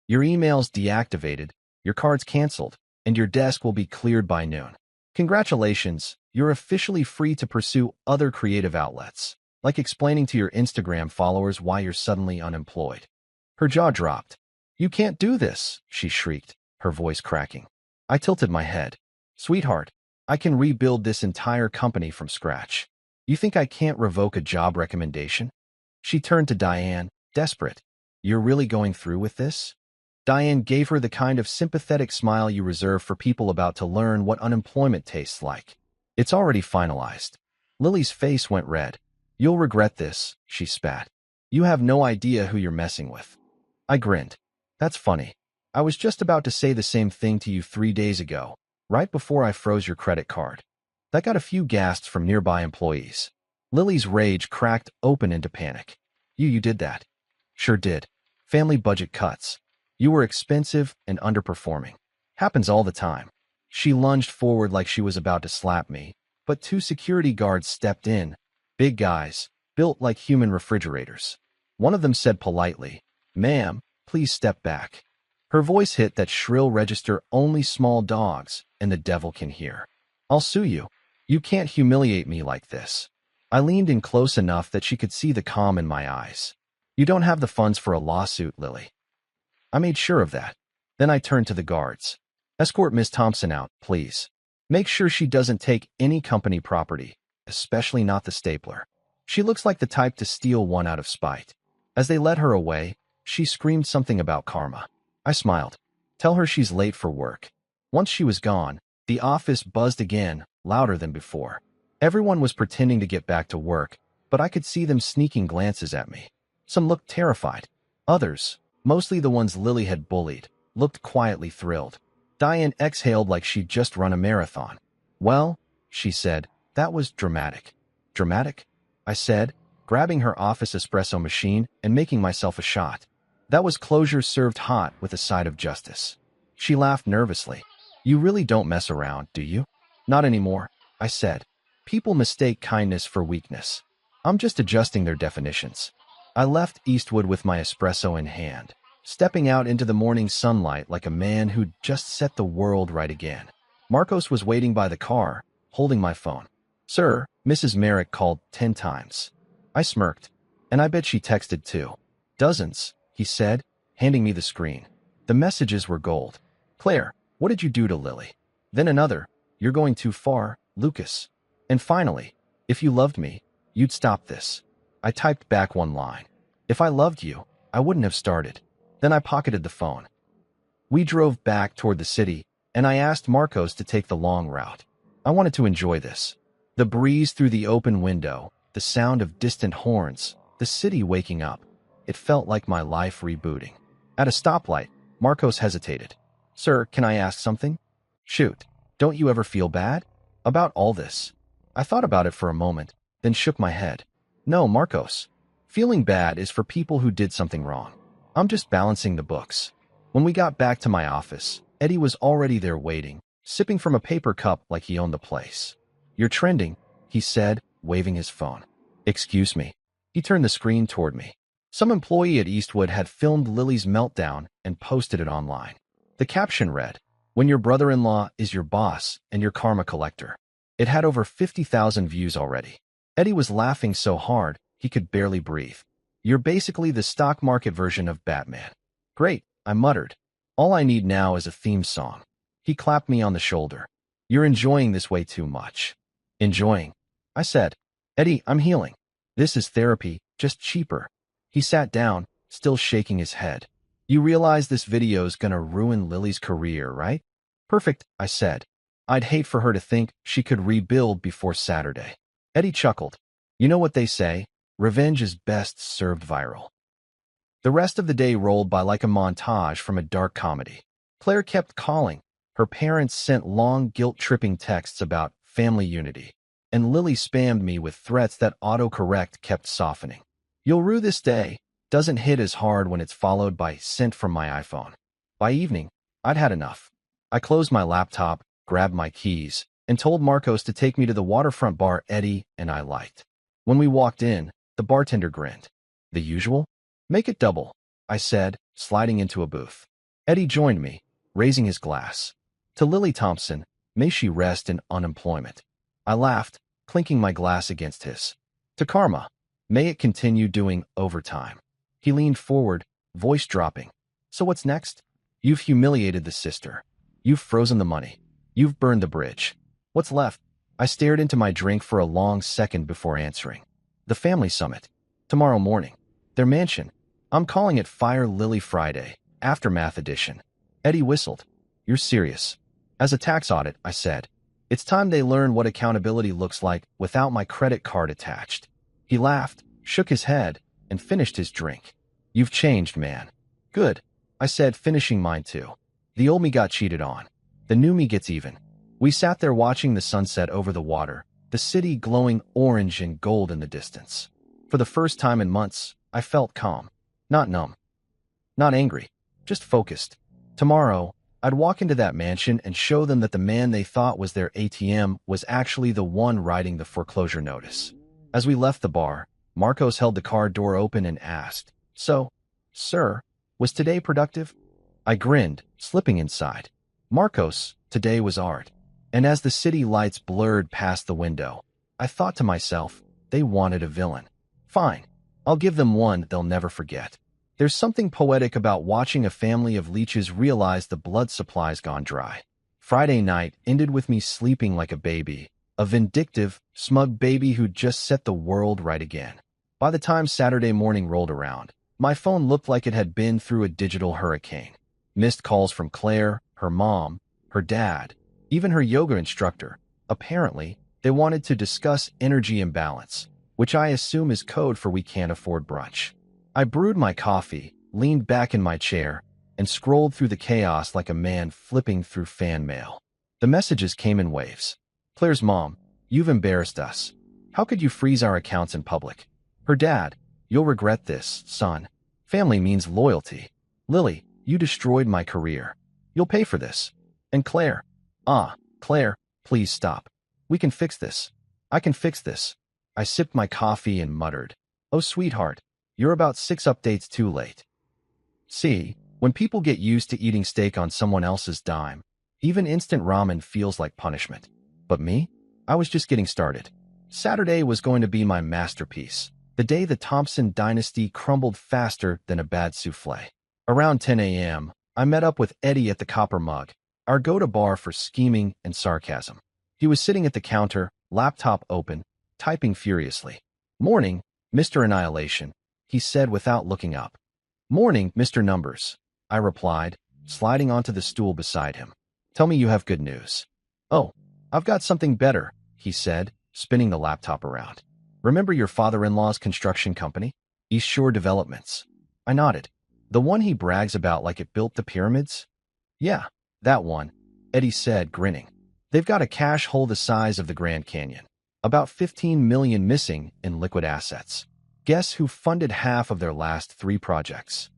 Your email's deactivated, your card's canceled, and your desk will be cleared by noon. Congratulations, you're officially free to pursue other creative outlets, like explaining to your Instagram followers why you're suddenly unemployed." Her jaw dropped. "You can't do this," she shrieked, her voice cracking. I tilted my head. "Sweetheart, I can rebuild this entire company from scratch. You think I can't revoke a job recommendation?" She turned to Diane, desperate. "You're really going through with this?" Diane gave her the kind of sympathetic smile you reserve for people about to learn what unemployment tastes like. "It's already finalized." Lily's face went red. "You'll regret this," she spat. "You have no idea who you're messing with." I grinned. "That's funny. I was just about to say the same thing to you 3 days ago, right before I froze your credit card." That got a few gasps from nearby employees. Lily's rage cracked open into panic. You did that." "Sure did. Family budget cuts. You were expensive and underperforming. Happens all the time." She lunged forward like she was about to slap me, but 2 security guards stepped in, big guys, built like human refrigerators. One of them said politely, "Ma'am, please step back." Her voice hit that shrill register only small dogs and the devil can hear. "I'll sue you. You can't humiliate me like this." I leaned in close enough that she could see the calm in my eyes. "You don't have the funds for a lawsuit, Lily." I made sure of that. Then I turned to the guards. "Escort Miss Thompson out, please. Make sure she doesn't take any company property, especially not the stapler. She looks like the type to steal one out of spite." As they led her away, she screamed something about karma. I smiled. "Tell her she's late for work." Once she was gone, the office buzzed again, louder than before. Everyone was pretending to get back to work, but I could see them sneaking glances at me. Some looked terrified. Others, mostly the ones Lily had bullied, looked quietly thrilled. Diane exhaled like she'd just run a marathon. "Well," she said, "that was dramatic." "Dramatic?" I said, grabbing her office espresso machine and making myself a shot. "That was closure served hot with a side of justice." She laughed nervously. "You really don't mess around, do you?" "Not anymore," I said. "People mistake kindness for weakness. I'm just adjusting their definitions." I left Eastwood with my espresso in hand, stepping out into the morning sunlight like a man who'd just set the world right again. Marcos was waiting by the car, holding my phone. "Sir, Mrs. Merrick called 10 times." I smirked. "And I bet she texted too." "Dozens," he said, handing me the screen. The messages were gold. "Claire, what did you do to Lily?" Then another, "You're going too far, Lucas." And finally, "If you loved me, you'd stop this." I typed back one line. "If I loved you, I wouldn't have started." Then I pocketed the phone. We drove back toward the city, and I asked Marcos to take the long route. I wanted to enjoy this. The breeze through the open window, the sound of distant horns, the city waking up. It felt like my life rebooting. At a stoplight, Marcos hesitated. Sir, can I ask something? Shoot, don't you ever feel bad about all this? I thought about it for a moment, then shook my head. No, Marcos. Feeling bad is for people who did something wrong. I'm just balancing the books. When we got back to my office, Eddie was already there waiting, sipping from a paper cup like he owned the place. You're trending, he said, waving his phone. Excuse me. He turned the screen toward me. Some employee at Eastwood had filmed Lily's meltdown and posted it online. The caption read, "When your brother-in-law is your boss and your karma collector." It had over 50,000 views already. Eddie was laughing so hard, he could barely breathe. You're basically the stock market version of Batman. Great, I muttered. All I need now is a theme song. He clapped me on the shoulder. You're enjoying this way too much. Enjoying? I said. Eddie, I'm healing. This is therapy, just cheaper. He sat down, still shaking his head. You realize this video's gonna ruin Lily's career, right? Perfect, I said. I'd hate for her to think she could rebuild before Saturday. Eddie chuckled. You know what they say, revenge is best served viral. The rest of the day rolled by like a montage from a dark comedy. Claire kept calling. Her parents sent long, guilt-tripping texts about family unity. And Lily spammed me with threats that autocorrect kept softening. You'll rue this day doesn't hit as hard when it's followed by sent from my iPhone. By evening, I'd had enough. I closed my laptop, grabbed my keys, and told Marcos to take me to the waterfront bar Eddie and I liked. When we walked in, the bartender grinned. The usual? Make it double, I said, sliding into a booth. Eddie joined me, raising his glass. To Lily Thompson, may she rest in unemployment. I laughed, clinking my glass against his. To Karma, may it continue doing overtime. He leaned forward, voice dropping. So what's next? You've humiliated the sister. You've frozen the money. You've burned the bridge. What's left? I stared into my drink for a long second before answering. The family summit. Tomorrow morning. Their mansion. I'm calling it Fire Lily Friday, Aftermath Edition. Eddie whistled. You're serious. As a tax audit, I said. It's time they learn what accountability looks like without my credit card attached. He laughed, shook his head, and finished his drink. You've changed, man. Good, I said, finishing mine too. The old me got cheated on. The new me gets even. We sat there watching the sunset over the water, the city glowing orange and gold in the distance. For the first time in months, I felt calm. Not numb. Not angry. Just focused. Tomorrow, I'd walk into that mansion and show them that the man they thought was their ATM was actually the one writing the foreclosure notice. As we left the bar, Marcos held the car door open and asked, So, sir, was today productive? I grinned, slipping inside. Marcos, today was art. And as the city lights blurred past the window, I thought to myself, they wanted a villain. Fine. I'll give them one they'll never forget. There's something poetic about watching a family of leeches realize the blood supply's gone dry. Friday night ended with me sleeping like a baby, a vindictive, smug baby who'd just set the world right again. By the time Saturday morning rolled around, my phone looked like it had been through a digital hurricane. Missed calls from Claire, her mom, her dad, even her yoga instructor. Apparently, they wanted to discuss energy imbalance, which I assume is code for we can't afford brunch. I brewed my coffee, leaned back in my chair, and scrolled through the chaos like a man flipping through fan mail. The messages came in waves. Claire's mom, you've embarrassed us. How could you freeze our accounts in public? Her dad, you'll regret this, son. Family means loyalty. Lily, you destroyed my career. You'll pay for this. And Claire, Claire, please stop. We can fix this. I can fix this. I sipped my coffee and muttered, Oh, sweetheart, you're about 6 updates too late. See, when people get used to eating steak on someone else's dime, even instant ramen feels like punishment. But me? I was just getting started. Saturday was going to be my masterpiece, the day the Thompson dynasty crumbled faster than a bad souffle. Around 10 a.m., I met up with Eddie at the Copper Mug, our go-to bar for scheming and sarcasm. He was sitting at the counter, laptop open, typing furiously. Morning, Mr. Annihilation, he said without looking up. Morning, Mr. Numbers, I replied, sliding onto the stool beside him. Tell me you have good news. Oh, I've got something better, he said, spinning the laptop around. Remember your father-in-law's construction company? East Shore Developments. I nodded. The one he brags about like it built the pyramids? Yeah, that one, Eddie said, grinning. They've got a cash hole the size of the Grand Canyon. About 15 million missing in liquid assets. Guess who funded half of their last 3 projects?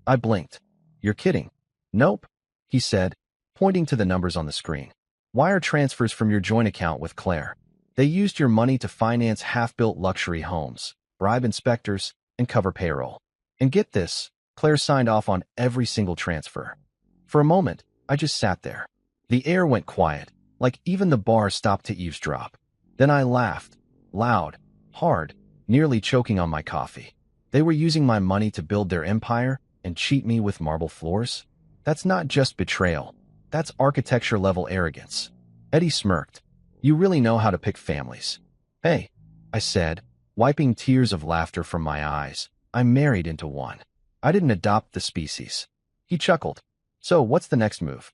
I blinked. You're kidding. Nope, he said, pointing to the numbers on the screen. Wire transfers from your joint account with Claire. They used your money to finance half-built luxury homes, bribe inspectors, and cover payroll. And get this, Claire signed off on every single transfer. For a moment, I just sat there. The air went quiet, like even the bar stopped to eavesdrop. Then I laughed, loud, hard, nearly choking on my coffee. They were using my money to build their empire and cheat me with marble floors? That's not just betrayal. That's architecture-level arrogance. Eddie smirked. You really know how to pick families. Hey, I said, wiping tears of laughter from my eyes. I'm married into one. I didn't adopt the species. He chuckled. So what's the next move?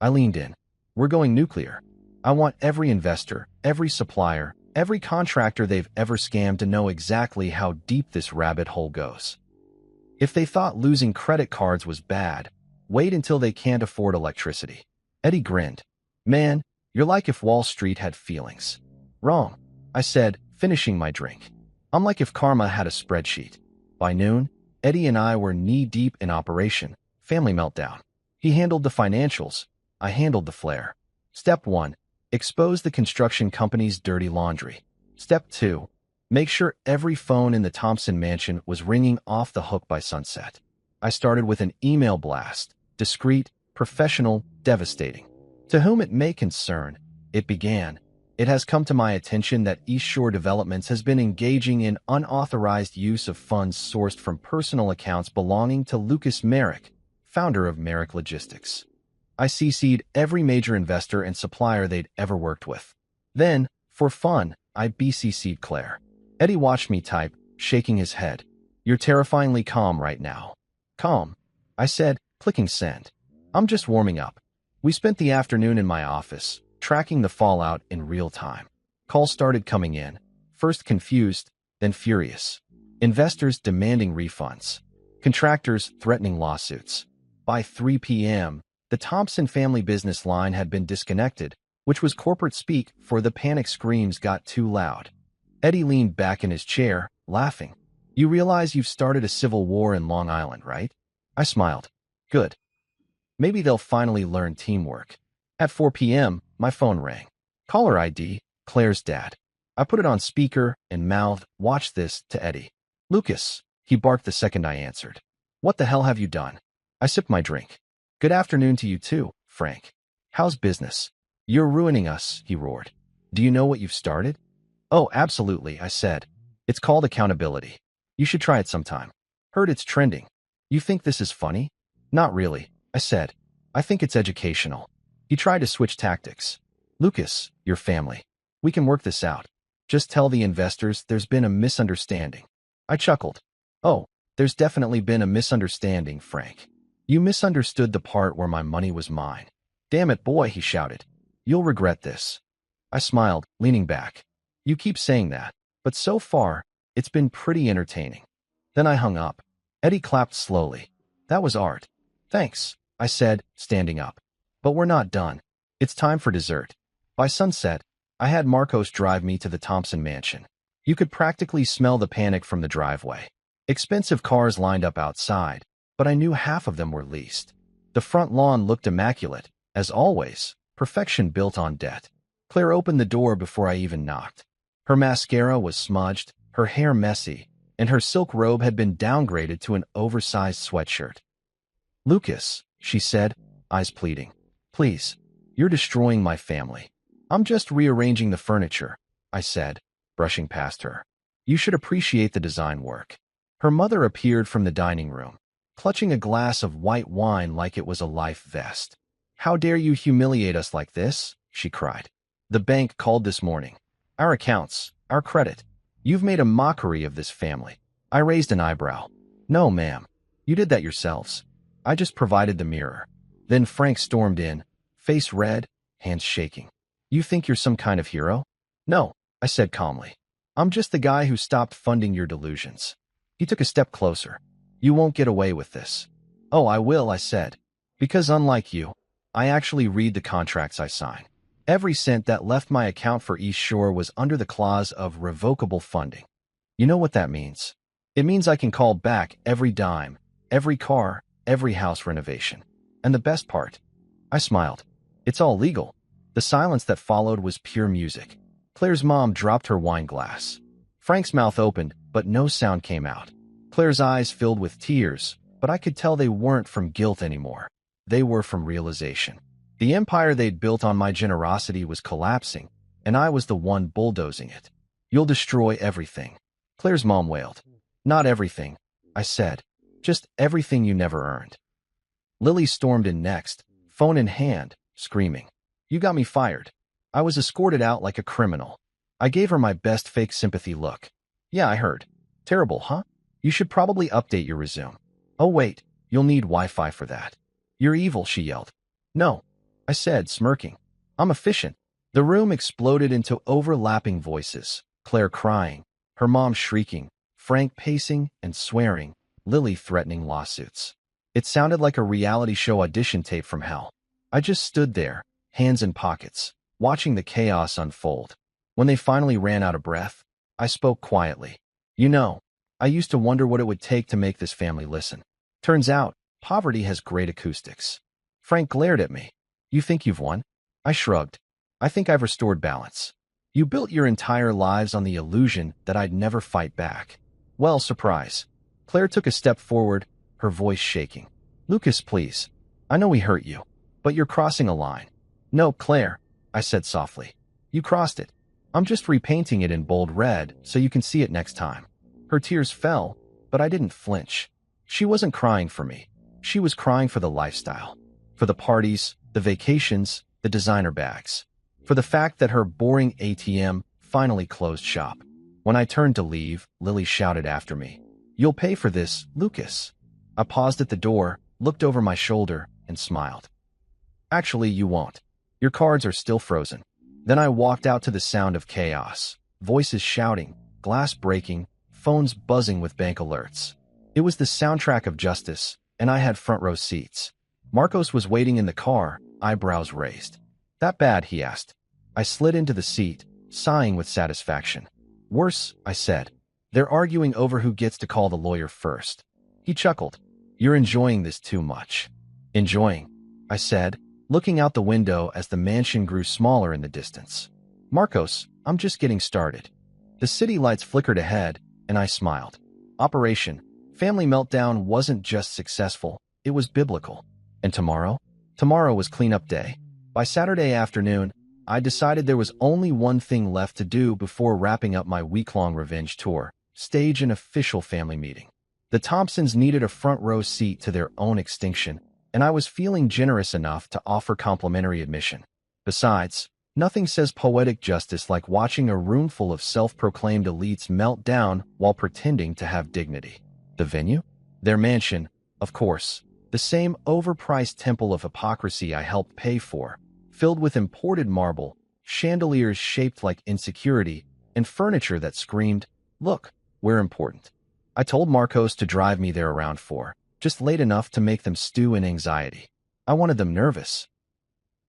I leaned in. We're going nuclear. I want every investor, every supplier, every contractor they've ever scammed to know exactly how deep this rabbit hole goes. If they thought losing credit cards was bad, wait until they can't afford electricity. Eddie grinned. Man, you're like if Wall Street had feelings. Wrong, I said, finishing my drink. I'm like if karma had a spreadsheet. By noon, Eddie and I were knee-deep in Operation Family Meltdown. He handled the financials. I handled the flair. Step 1. Expose the construction company's dirty laundry. Step 2. Make sure every phone in the Thompson mansion was ringing off the hook by sunset. I started with an email blast. Discreet, professional, devastating. To whom it may concern, it began. It has come to my attention that East Shore Developments has been engaging in unauthorized use of funds sourced from personal accounts belonging to Lucas Merrick, founder of Merrick Logistics. I CC'd every major investor and supplier they'd ever worked with. Then, for fun, I BCC'd Claire. Eddie watched me type, shaking his head. You're terrifyingly calm right now. Calm, I said, clicking send. I'm just warming up. We spent the afternoon in my office, tracking the fallout in real time. Calls started coming in, first confused, then furious. Investors demanding refunds. Contractors threatening lawsuits. By 3 p.m., the Thompson family business line had been disconnected, which was corporate speak for the panic screams got too loud. Eddie leaned back in his chair, laughing. You realize you've started a civil war in Long Island, right? I smiled. Good. Maybe they'll finally learn teamwork. At 4 p.m., my phone rang. Caller ID, Claire's dad. I put it on speaker and mouthed, watch this, to Eddie. Lucas, he barked the second I answered. What the hell have you done? I sipped my drink. Good afternoon to you too, Frank. How's business? You're ruining us, he roared. Do you know what you've started? Oh, absolutely, I said. It's called accountability. You should try it sometime. Heard it's trending. You think this is funny? Not really, I said. I think it's educational. He tried to switch tactics. Lucas, your family. We can work this out. Just tell the investors there's been a misunderstanding. I chuckled. Oh, there's definitely been a misunderstanding, Frank. You misunderstood the part where my money was mine. Damn it, boy, he shouted. You'll regret this. I smiled, leaning back. You keep saying that, but so far, it's been pretty entertaining. Then I hung up. Eddie clapped slowly. That was art. Thanks, I said, standing up. But we're not done. It's time for dessert. By sunset, I had Marcos drive me to the Thompson mansion. You could practically smell the panic from the driveway. Expensive cars lined up outside, but I knew half of them were leased. The front lawn looked immaculate, as always, perfection built on debt. Claire opened the door before I even knocked. Her mascara was smudged, her hair messy, and her silk robe had been downgraded to an oversized sweatshirt. Lucas, she said, eyes pleading. Please, you're destroying my family. I'm just rearranging the furniture, I said, brushing past her. You should appreciate the design work. Her mother appeared from the dining room, clutching a glass of white wine like it was a life vest. How dare you humiliate us like this? She cried. The bank called this morning. Our accounts, our credit. You've made a mockery of this family. I raised an eyebrow. No, ma'am. You did that yourselves. I just provided the mirror. Then Frank stormed in, face red, hands shaking. You think you're some kind of hero? No, I said calmly. I'm just the guy who stopped funding your delusions. He took a step closer. You won't get away with this. Oh, I will, I said. Because unlike you, I actually read the contracts I sign. Every cent that left my account for East Shore was under the clause of revocable funding. You know what that means? It means I can call back every dime, every car, every house renovation. And the best part? I smiled. It's all legal. The silence that followed was pure music. Claire's mom dropped her wine glass. Frank's mouth opened, but no sound came out. Claire's eyes filled with tears, but I could tell they weren't from guilt anymore. They were from realization. The empire they'd built on my generosity was collapsing, and I was the one bulldozing it. You'll destroy everything, Claire's mom wailed. Not everything, I said. Just everything you never earned. Lily stormed in next, phone in hand, screaming. You got me fired. I was escorted out like a criminal. I gave her my best fake sympathy look. Yeah, I heard. Terrible, huh? You should probably update your resume. Oh wait, you'll need Wi-Fi for that. You're evil, she yelled. No, I said, smirking. I'm efficient. The room exploded into overlapping voices, Claire crying, her mom shrieking, Frank pacing and swearing, Lily threatening lawsuits. It sounded like a reality show audition tape from hell. I just stood there, hands in pockets, watching the chaos unfold. When they finally ran out of breath, I spoke quietly. You know, I used to wonder what it would take to make this family listen. Turns out, poverty has great acoustics. Frank glared at me. You think you've won? I shrugged. I think I've restored balance. You built your entire lives on the illusion that I'd never fight back. Well, surprise. Claire took a step forward, her voice shaking. Lucas, please. I know we hurt you, but you're crossing a line. No, Claire, I said softly. You crossed it. I'm just repainting it in bold red so you can see it next time. Her tears fell, but I didn't flinch. She wasn't crying for me. She was crying for the lifestyle. For the parties, the vacations, the designer bags. For the fact that her boring ATM finally closed shop. When I turned to leave, Lily shouted after me. You'll pay for this, Lucas. I paused at the door, looked over my shoulder, and smiled. Actually, you won't. Your cards are still frozen. Then I walked out to the sound of chaos. Voices shouting, glass breaking, phones buzzing with bank alerts. It was the soundtrack of justice, and I had front row seats. Marcos was waiting in the car, eyebrows raised. That bad, he asked. I slid into the seat, sighing with satisfaction. Worse, I said. They're arguing over who gets to call the lawyer first. He chuckled. You're enjoying this too much. Enjoying, I said, looking out the window as the mansion grew smaller in the distance. Marcos, I'm just getting started. The city lights flickered ahead, and I smiled. Operation Family Meltdown wasn't just successful, it was biblical. And tomorrow? Tomorrow was cleanup day. By Saturday afternoon, I decided there was only one thing left to do before wrapping up my week-long revenge tour: stage an official family meeting. The Thompsons needed a front-row seat to their own extinction, and I was feeling generous enough to offer complimentary admission. Besides, nothing says poetic justice like watching a room full of self-proclaimed elites melt down while pretending to have dignity. The venue? Their mansion, of course. The same overpriced temple of hypocrisy I helped pay for, filled with imported marble, chandeliers shaped like insecurity, and furniture that screamed, look, we're important. I told Marcos to drive me there around 4, just late enough to make them stew in anxiety. I wanted them nervous.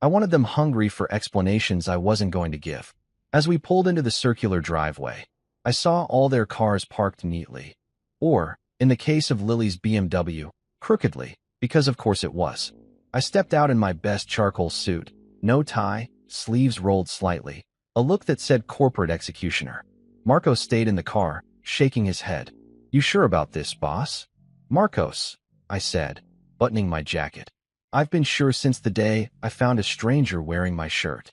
I wanted them hungry for explanations I wasn't going to give. As we pulled into the circular driveway, I saw all their cars parked neatly. Or, in the case of Lily's BMW, crookedly, because of course it was. I stepped out in my best charcoal suit, no tie, sleeves rolled slightly, a look that said corporate executioner. Marcos stayed in the car, shaking his head. You sure about this, boss? Marcos, I said, buttoning my jacket. I've been sure since the day I found a stranger wearing my shirt.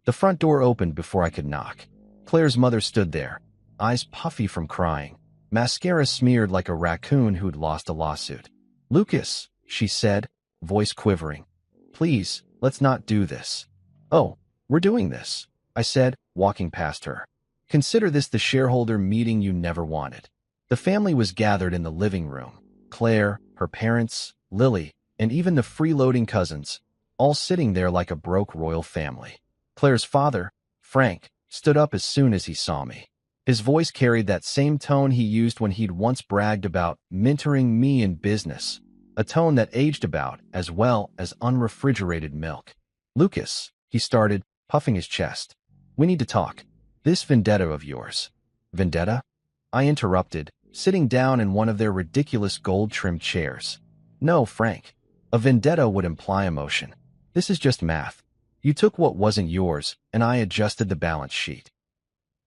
The front door opened before I could knock. Claire's mother stood there, eyes puffy from crying, mascara smeared like a raccoon who'd lost a lawsuit. Lucas, she said, voice quivering. Please, let's not do this. Oh, we're doing this, I said, walking past her. Consider this the shareholder meeting you never wanted. The family was gathered in the living room. Claire, her parents, Lily, and even the freeloading cousins, all sitting there like a broke royal family. Claire's father, Frank, stood up as soon as he saw me. His voice carried that same tone he used when he'd once bragged about mentoring me in business, a tone that aged about as well as unrefrigerated milk. "Lucas," he started, puffing his chest. "We need to talk. This vendetta of yours." "Vendetta?" I interrupted, sitting down in one of their ridiculous gold-trimmed chairs. "No, Frank. A vendetta would imply emotion. This is just math. You took what wasn't yours, and I adjusted the balance sheet."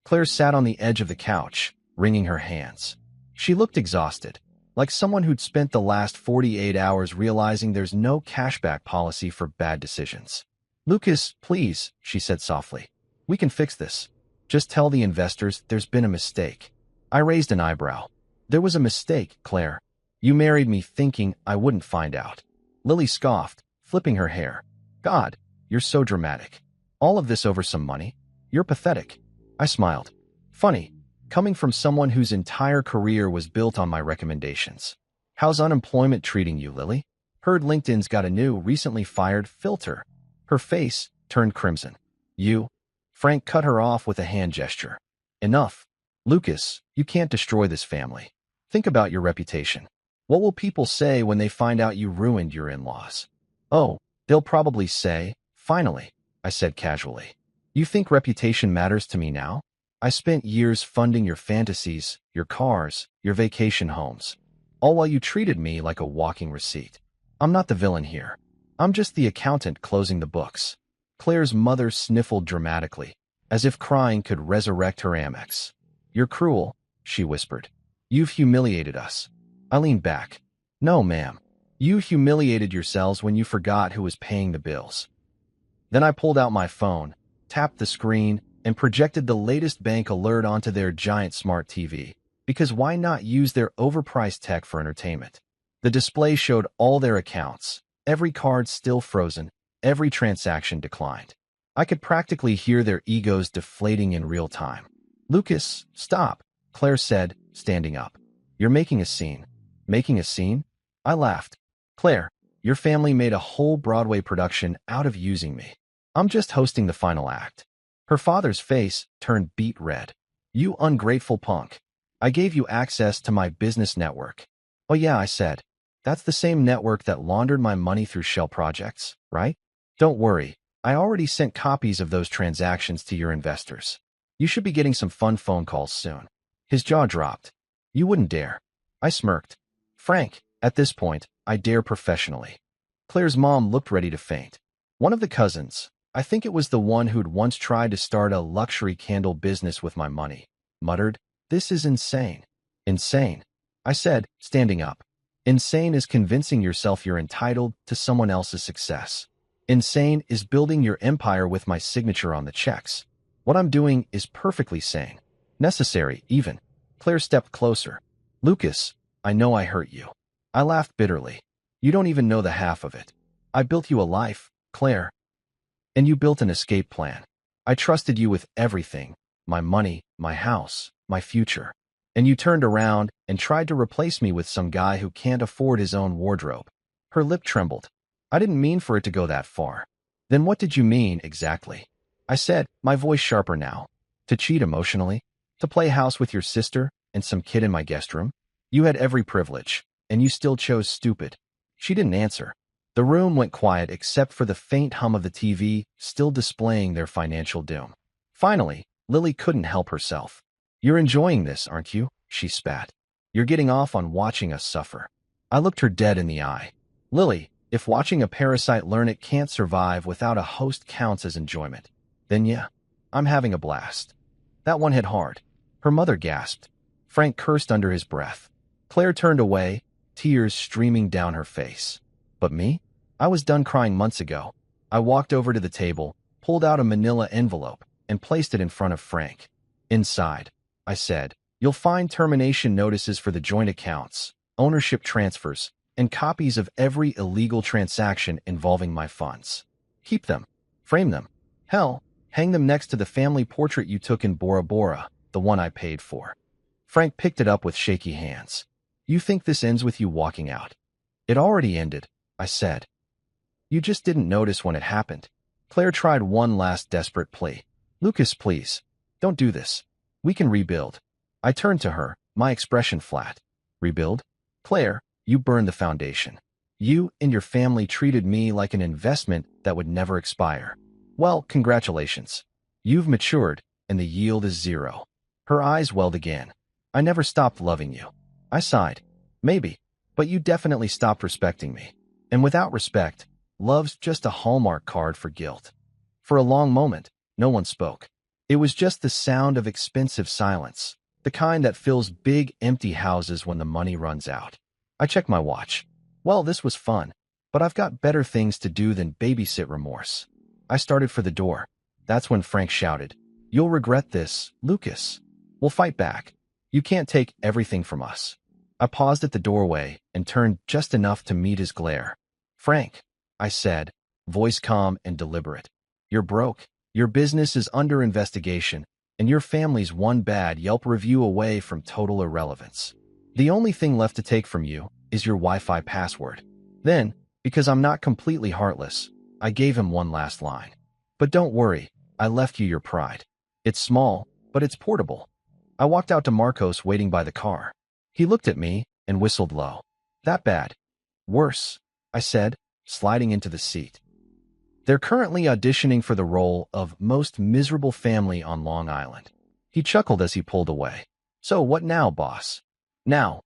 Claire sat on the edge of the couch, wringing her hands. She looked exhausted, like someone who'd spent the last 48 hours realizing there's no cashback policy for bad decisions. "Lucas, please," she said softly. "We can fix this. Just tell the investors there's been a mistake." I raised an eyebrow. "There was a mistake, Claire. You married me thinking I wouldn't find out." Lily scoffed, flipping her hair. "God, you're so dramatic. All of this over some money? You're pathetic." I smiled. "Funny, coming from someone whose entire career was built on my recommendations. How's unemployment treating you, Lily? Heard LinkedIn's got a new, recently fired filter." Her face turned crimson. "You?" Frank cut her off with a hand gesture. "Enough. Lucas, you can't destroy this family. Think about your reputation. What will people say when they find out you ruined your in-laws?" "Oh, they'll probably say, 'Finally,'" I said casually. "You think reputation matters to me now? I spent years funding your fantasies, your cars, your vacation homes, all while you treated me like a walking receipt. I'm not the villain here. I'm just the accountant closing the books." Claire's mother sniffled dramatically, as if crying could resurrect her Amex. "You're cruel," she whispered. "You've humiliated us." I leaned back. "No, ma'am. You humiliated yourselves when you forgot who was paying the bills." Then I pulled out my phone, tapped the screen, and projected the latest bank alert onto their giant smart TV, because why not use their overpriced tech for entertainment? The display showed all their accounts, every card still frozen, every transaction declined. I could practically hear their egos deflating in real time. "Lucas, stop," Claire said, standing up. "You're making a scene." "Making a scene?" I laughed. "Claire, your family made a whole Broadway production out of using me. I'm just hosting the final act." Her father's face turned beet red. "You ungrateful punk. I gave you access to my business network." "Oh yeah," I said. "That's the same network that laundered my money through shell projects, right? Don't worry, I already sent copies of those transactions to your investors. You should be getting some fun phone calls soon." His jaw dropped. "You wouldn't dare." I smirked. "Frank, at this point, I dare professionally." Claire's mom looked ready to faint. One of the cousins, I think it was the one who'd once tried to start a luxury candle business with my money, muttered, "This is insane." "Insane," I said, standing up. "Insane is convincing yourself you're entitled to someone else's success. Insane is building your empire with my signature on the checks. What I'm doing is perfectly sane. Necessary, even." Claire stepped closer. "Lucas, I know I hurt you." I laughed bitterly. "You don't even know the half of it. I built you a life, Claire. And you built an escape plan. I trusted you with everything, my money, my house, my future. And you turned around and tried to replace me with some guy who can't afford his own wardrobe." Her lip trembled. "I didn't mean for it to go that far." "Then what did you mean, exactly?" I said, my voice sharper now. "To cheat emotionally? To play house with your sister and some kid in my guest room? You had every privilege, and you still chose stupid." She didn't answer. The room went quiet except for the faint hum of the TV still displaying their financial doom. Finally, Lily couldn't help herself. "You're enjoying this, aren't you?" she spat. "You're getting off on watching us suffer." I looked her dead in the eye. "Lily, if watching a parasite learn it can't survive without a host counts as enjoyment, then yeah, I'm having a blast." That one hit hard. Her mother gasped. Frank cursed under his breath. Claire turned away, tears streaming down her face. But me? I was done crying months ago. I walked over to the table, pulled out a manila envelope, and placed it in front of Frank. "Inside," I said, "you'll find termination notices for the joint accounts, ownership transfers, and copies of every illegal transaction involving my funds. Keep them. Frame them. Hell, hang them next to the family portrait you took in Bora Bora, the one I paid for." Frank picked it up with shaky hands. "You think this ends with you walking out?" "It already ended," I said. "You just didn't notice when it happened." Claire tried one last desperate plea. Lucas, please. Don't do this. We can rebuild. I turned to her, my expression flat. Rebuild? Claire, you burned the foundation. You and your family treated me like an investment that would never expire. Well, congratulations. You've matured, and the yield is zero. Her eyes welled again. I never stopped loving you. I sighed. Maybe, but you definitely stopped respecting me. And without respect, love's just a Hallmark card for guilt. For a long moment, no one spoke. It was just the sound of expensive silence, the kind that fills big, empty houses when the money runs out. I checked my watch. Well, this was fun, but I've got better things to do than babysit remorse. I started for the door. That's when Frank shouted, "You'll regret this, Lucas. We'll fight back. You can't take everything from us." I paused at the doorway and turned just enough to meet his glare. "Frank," I said, voice calm and deliberate. "You're broke. Your business is under investigation, and your family's one bad Yelp review away from total irrelevance. The only thing left to take from you is your Wi-Fi password." Then, because I'm not completely heartless, I gave him one last line. "But don't worry, I left you your pride. It's small, but it's portable." I walked out to Marcos waiting by the car. He looked at me and whistled low. "That bad?" "Worse," I said, sliding into the seat. "They're currently auditioning for the role of most miserable family on Long Island." He chuckled as he pulled away. "So what now, boss?" "Now,"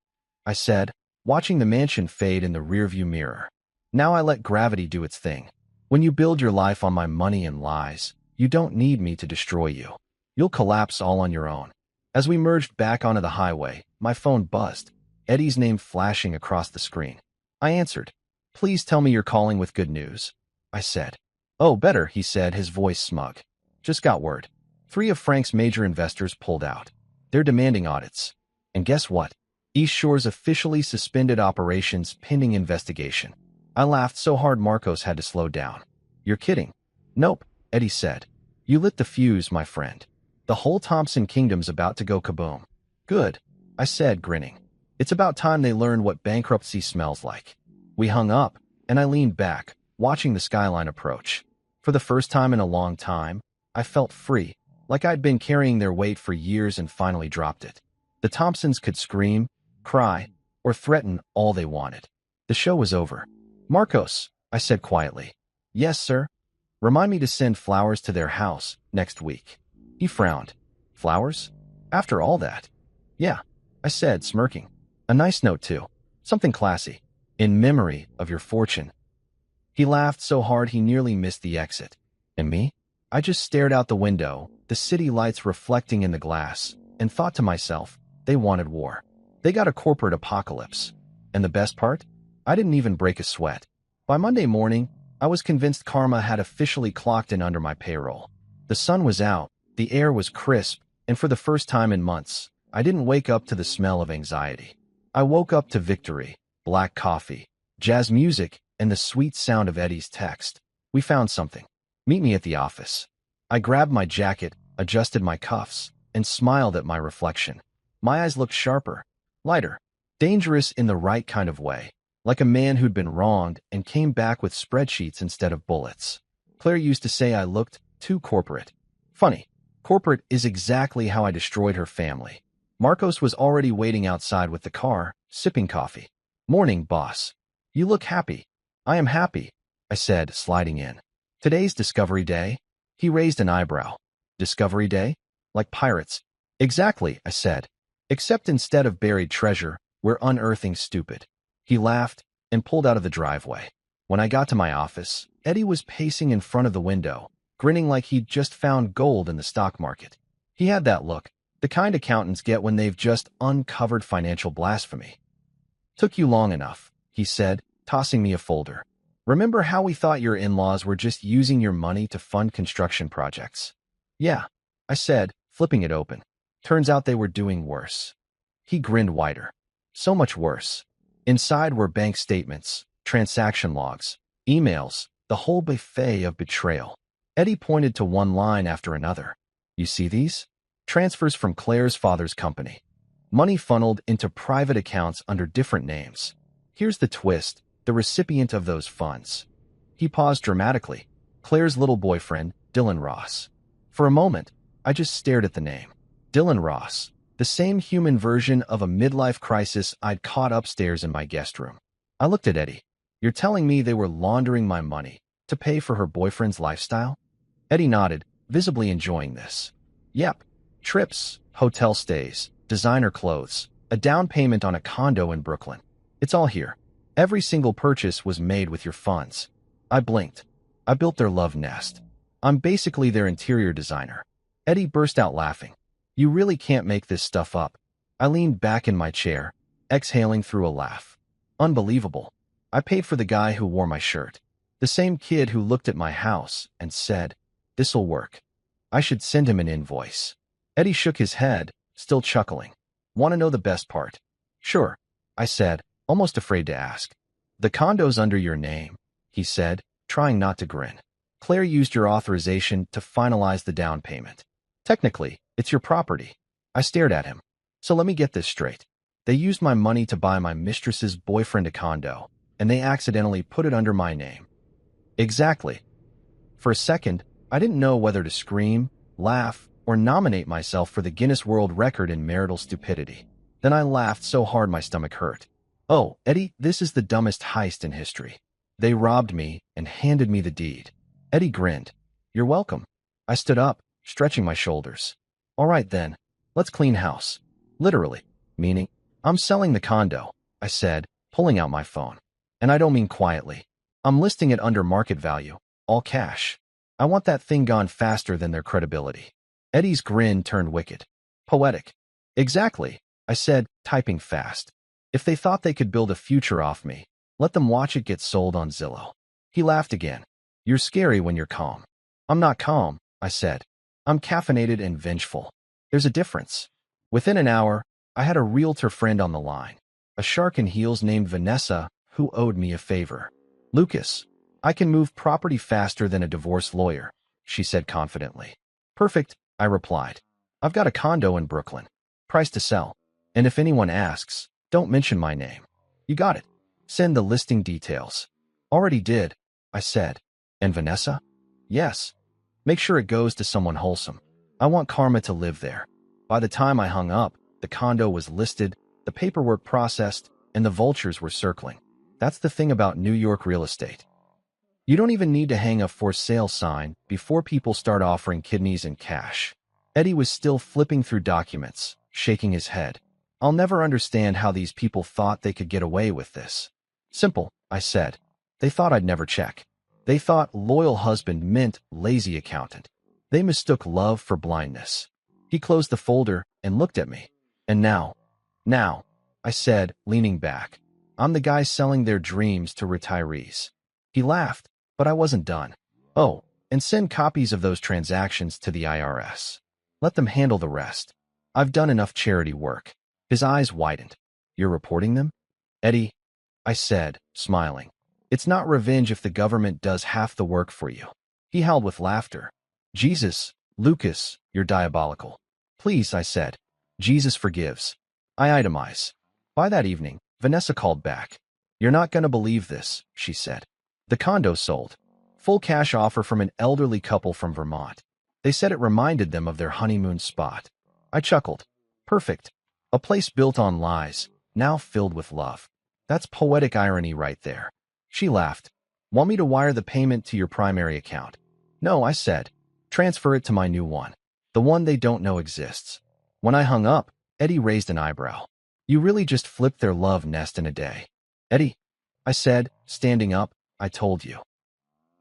I said, watching the mansion fade in the rearview mirror. "Now I let gravity do its thing. When you build your life on my money and lies, you don't need me to destroy you. You'll collapse all on your own." As we merged back onto the highway, my phone buzzed, Eddie's name flashing across the screen. I answered. "Please tell me you're calling with good news," I said. "Oh, better," he said, his voice smug. "Just got word. 3 of Frank's major investors pulled out. They're demanding audits. And guess what? East Shore's officially suspended operations pending investigation." I laughed so hard Marcos had to slow down. "You're kidding." "Nope," Eddie said. "You lit the fuse, my friend. The whole Thompson kingdom's about to go kaboom." "Good," I said, grinning. "It's about time they learned what bankruptcy smells like." We hung up, and I leaned back, watching the skyline approach. For the first time in a long time, I felt free, like I'd been carrying their weight for years and finally dropped it. The Thompsons could scream, cry, or threaten all they wanted. The show was over. "Marcos," I said quietly. "Yes, sir?" "Remind me to send flowers to their house next week." He frowned. "Flowers? After all that?" "Yeah," I said, smirking. "A nice note, too. Something classy. In memory of your fortune." He laughed so hard he nearly missed the exit. And me? I just stared out the window, the city lights reflecting in the glass, and thought to myself, they wanted war. They got a corporate apocalypse. And the best part? I didn't even break a sweat. By Monday morning, I was convinced karma had officially clocked in under my payroll. The sun was out, the air was crisp, and for the first time in months, I didn't wake up to the smell of anxiety. I woke up to victory, black coffee, jazz music, and the sweet sound of Eddie's text. "We found something. Meet me at the office." I grabbed my jacket, adjusted my cuffs, and smiled at my reflection. My eyes looked sharper, lighter, dangerous in the right kind of way, like a man who'd been wronged and came back with spreadsheets instead of bullets. Claire used to say I looked too corporate. Funny, corporate is exactly how I destroyed her family. Marcos was already waiting outside with the car, sipping coffee. "Morning, boss. You look happy." "I am happy," I said, sliding in. "Today's Discovery Day?" He raised an eyebrow. "Discovery Day? Like pirates?" "Exactly," I said. "Except instead of buried treasure, we're unearthing stupid." He laughed and pulled out of the driveway. When I got to my office, Eddie was pacing in front of the window, grinning like he'd just found gold in the stock market. He had that look, the kind accountants get when they've just uncovered financial blasphemy. "Took you long enough," he said, tossing me a folder. "Remember how we thought your in-laws were just using your money to fund construction projects?" "Yeah," I said, flipping it open. "Turns out they were doing worse." He grinned wider. "So much worse. Inside were bank statements, transaction logs, emails, the whole buffet of betrayal." Eddie pointed to one line after another. "You see these? Transfers from Claire's father's company. Money funneled into private accounts under different names. Here's the twist, the recipient of those funds." He paused dramatically. Claire's little boyfriend, Dylan Ross. For a moment, I just stared at the name. Dylan Ross, the same human version of a midlife crisis I'd caught upstairs in my guest room. I looked at Eddie. You're telling me they were laundering my money to pay for her boyfriend's lifestyle? Eddie nodded, visibly enjoying this. Yep. Trips, hotel stays, designer clothes, a down payment on a condo in Brooklyn. It's all here. Every single purchase was made with your funds. I blinked. I built their love nest. I'm basically their interior designer. Eddie burst out laughing. You really can't make this stuff up. I leaned back in my chair, exhaling through a laugh. Unbelievable. I paid for the guy who wore my shirt. The same kid who looked at my house and said, "This'll work. I should send him an invoice." Eddie shook his head, still chuckling. Want to know the best part? Sure, I said, almost afraid to ask. The condo's under your name, he said, trying not to grin. Claire used your authorization to finalize the down payment. Technically, it's your property. I stared at him. So let me get this straight. They used my money to buy my mistress's boyfriend a condo, and they accidentally put it under my name. Exactly. For a second, I didn't know whether to scream, laugh, or nominate myself for the Guinness World Record in marital stupidity. Then I laughed so hard my stomach hurt. Oh, Eddie, this is the dumbest heist in history. They robbed me and handed me the deed. Eddie grinned. You're welcome. I stood up, stretching my shoulders. All right then, let's clean house. Literally, meaning, I'm selling the condo, I said, pulling out my phone. And I don't mean quietly. I'm listing it under market value, all cash. I want that thing gone faster than their credibility. Eddie's grin turned wicked. Poetic. Exactly, I said, typing fast. If they thought they could build a future off me, let them watch it get sold on Zillow. He laughed again. You're scary when you're calm. I'm not calm, I said. I'm caffeinated and vengeful. There's a difference. Within an hour, I had a realtor friend on the line, a shark in heels named Vanessa, who owed me a favor. Lucas, I can move property faster than a divorce lawyer, she said confidently. Perfect, I replied. I've got a condo in Brooklyn. Price to sell. And if anyone asks, don't mention my name. You got it. Send the listing details. Already did, I said. And Vanessa? Yes. Make sure it goes to someone wholesome. I want karma to live there. By the time I hung up, the condo was listed, the paperwork processed, and the vultures were circling. That's the thing about New York real estate. You don't even need to hang a for sale sign before people start offering kidneys and cash. Eddie was still flipping through documents, shaking his head. I'll never understand how these people thought they could get away with this. Simple, I said. They thought I'd never check. They thought loyal husband meant lazy accountant. They mistook love for blindness. He closed the folder and looked at me. And now, I said, leaning back, I'm the guy selling their dreams to retirees. He laughed, but I wasn't done. Oh, and send copies of those transactions to the IRS. Let them handle the rest. I've done enough charity work. His eyes widened. You're reporting them? Eddie, I said, smiling. It's not revenge if the government does half the work for you. He howled with laughter. Jesus, Lucas, you're diabolical. Please, I said. Jesus forgives. I itemize. By that evening, Vanessa called back. You're not going to believe this, she said. The condo sold. Full cash offer from an elderly couple from Vermont. They said it reminded them of their honeymoon spot. I chuckled. Perfect. A place built on lies, now filled with love. That's poetic irony right there. She laughed. Want me to wire the payment to your primary account? No, I said. Transfer it to my new one. The one they don't know exists. When I hung up, Eddie raised an eyebrow. You really just flipped their love nest in a day. Eddie, I said, standing up, I told you.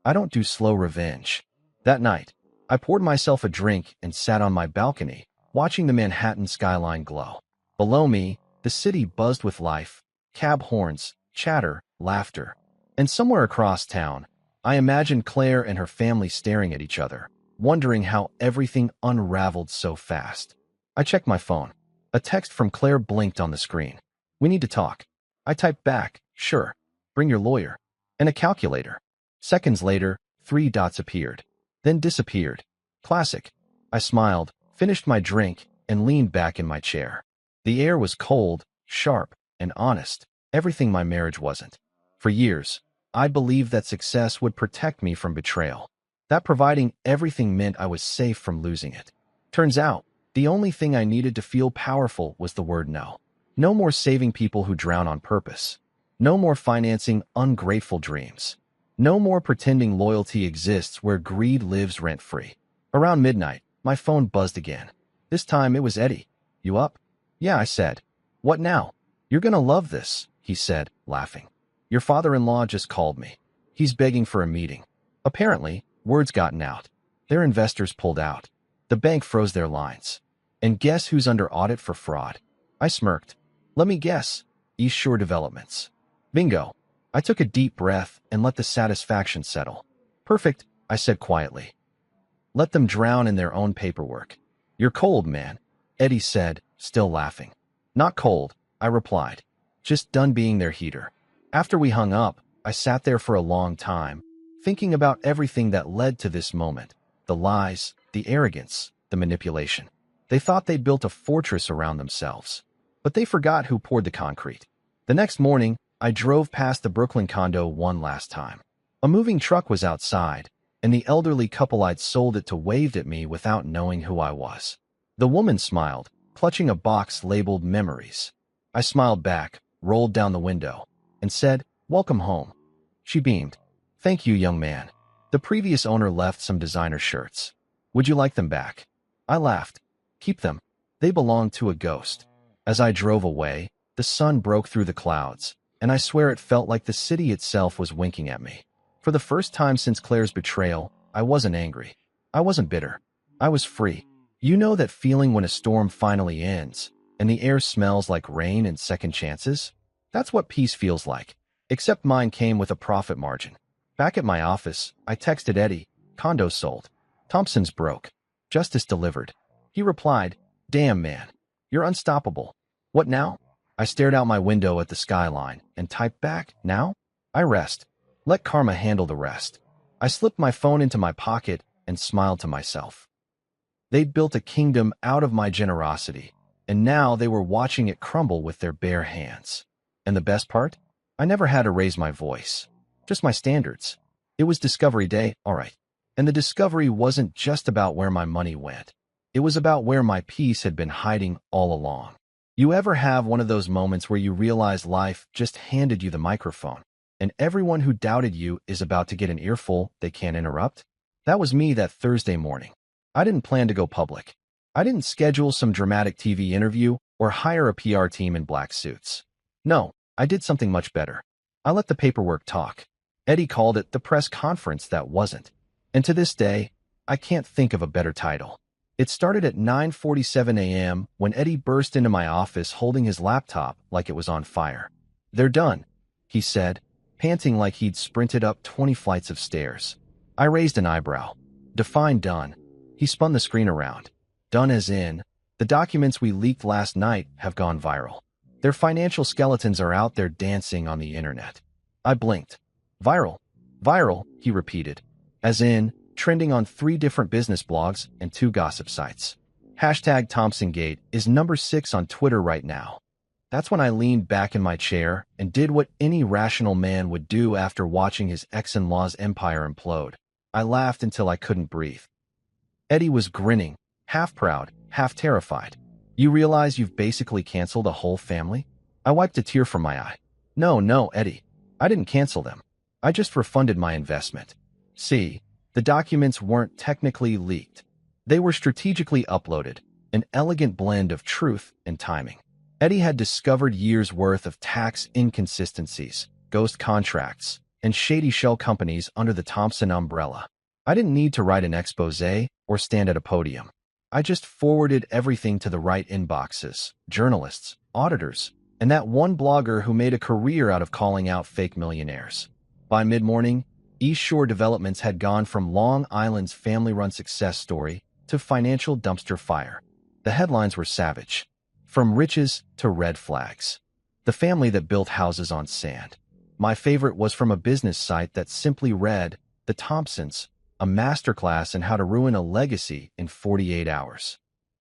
I don't do slow revenge. That night, I poured myself a drink and sat on my balcony, watching the Manhattan skyline glow. Below me, the city buzzed with life, cab horns, chatter, laughter. And somewhere across town, I imagined Claire and her family staring at each other, wondering how everything unraveled so fast. I checked my phone. A text from Claire blinked on the screen. We need to talk. I typed back, sure. Bring your lawyer. And a calculator. Seconds later, 3 dots appeared, then disappeared. Classic. I smiled, finished my drink, and leaned back in my chair. The air was cold, sharp, and honest, everything my marriage wasn't. For years, I believed that success would protect me from betrayal. That providing everything meant I was safe from losing it. Turns out, the only thing I needed to feel powerful was the word no. No more saving people who drown on purpose. No more financing ungrateful dreams. No more pretending loyalty exists where greed lives rent-free. Around midnight, my phone buzzed again. This time it was Eddie. "You up?" "Yeah," I said. "What now?" "You're gonna love this," he said, laughing. "Your father-in-law just called me. He's begging for a meeting." Apparently, word's gotten out. Their investors pulled out. The bank froze their lines. And guess who's under audit for fraud? I smirked. "Let me guess. East Shore Developments." Bingo. I took a deep breath and let the satisfaction settle. "Perfect," I said quietly. "Let them drown in their own paperwork." "You're cold, man," Eddie said, still laughing. "Not cold," I replied. "Just done being their heater." After we hung up, I sat there for a long time, thinking about everything that led to this moment. The lies, the arrogance, the manipulation. They thought they built a fortress around themselves. But they forgot who poured the concrete. The next morning, I drove past the Brooklyn condo one last time. A moving truck was outside, and the elderly couple I'd sold it to waved at me without knowing who I was. The woman smiled, clutching a box labeled Memories. I smiled back, rolled down the window, and said, "Welcome home." She beamed. "Thank you, young man. The previous owner left some designer shirts. Would you like them back?" I laughed. "Keep them. They belong to a ghost." As I drove away, the sun broke through the clouds, and I swear it felt like the city itself was winking at me. For the first time since Claire's betrayal, I wasn't angry. I wasn't bitter. I was free. You know that feeling when a storm finally ends, and the air smells like rain and second chances? That's what peace feels like, except mine came with a profit margin. Back at my office, I texted Eddie, "Condo sold. Thompson's broke. Justice delivered." He replied, "Damn, man. You're unstoppable. What now?" I stared out my window at the skyline and typed back, "Now? I rest. Let karma handle the rest." I slipped my phone into my pocket and smiled to myself. They'd built a kingdom out of my generosity, and now they were watching it crumble with their bare hands. And the best part? I never had to raise my voice. Just my standards. It was Discovery Day, all right. And the discovery wasn't just about where my money went. It was about where my peace had been hiding all along. You ever have one of those moments where you realize life just handed you the microphone, and everyone who doubted you is about to get an earful they can't interrupt? That was me that Thursday morning. I didn't plan to go public. I didn't schedule some dramatic TV interview or hire a PR team in black suits. No, I did something much better. I let the paperwork talk. Eddie called it the press conference that wasn't. And to this day, I can't think of a better title. It started at 9:47 a.m. when Eddie burst into my office holding his laptop like it was on fire. "They're done," he said, panting like he'd sprinted up 20 flights of stairs. I raised an eyebrow. "Define done." He spun the screen around. "Done as in, the documents we leaked last night have gone viral. Their financial skeletons are out there dancing on the internet." I blinked. "Viral? Viral," he repeated. "As in, trending on 3 different business blogs and 2 gossip sites. Hashtag Thompsongate is number 6 on Twitter right now." That's when I leaned back in my chair and did what any rational man would do after watching his ex-in-law's empire implode. I laughed until I couldn't breathe. Eddie was grinning, half proud, half terrified. "You realize you've basically canceled a whole family?" I wiped a tear from my eye. No, Eddie. I didn't cancel them. I just refunded my investment." See, the documents weren't technically leaked. They were strategically uploaded, an elegant blend of truth and timing. Eddie had discovered years' worth of tax inconsistencies, ghost contracts, and shady shell companies under the Thompson umbrella. I didn't need to write an exposé or stand at a podium. I just forwarded everything to the right inboxes, journalists, auditors, and that one blogger who made a career out of calling out fake millionaires. By mid-morning, East Shore Developments had gone from Long Island's family-run success story to financial dumpster fire. The headlines were savage. From riches to red flags. The family that built houses on sand. My favorite was from a business site that simply read, "The Thompsons, a masterclass in how to ruin a legacy in 48 hours.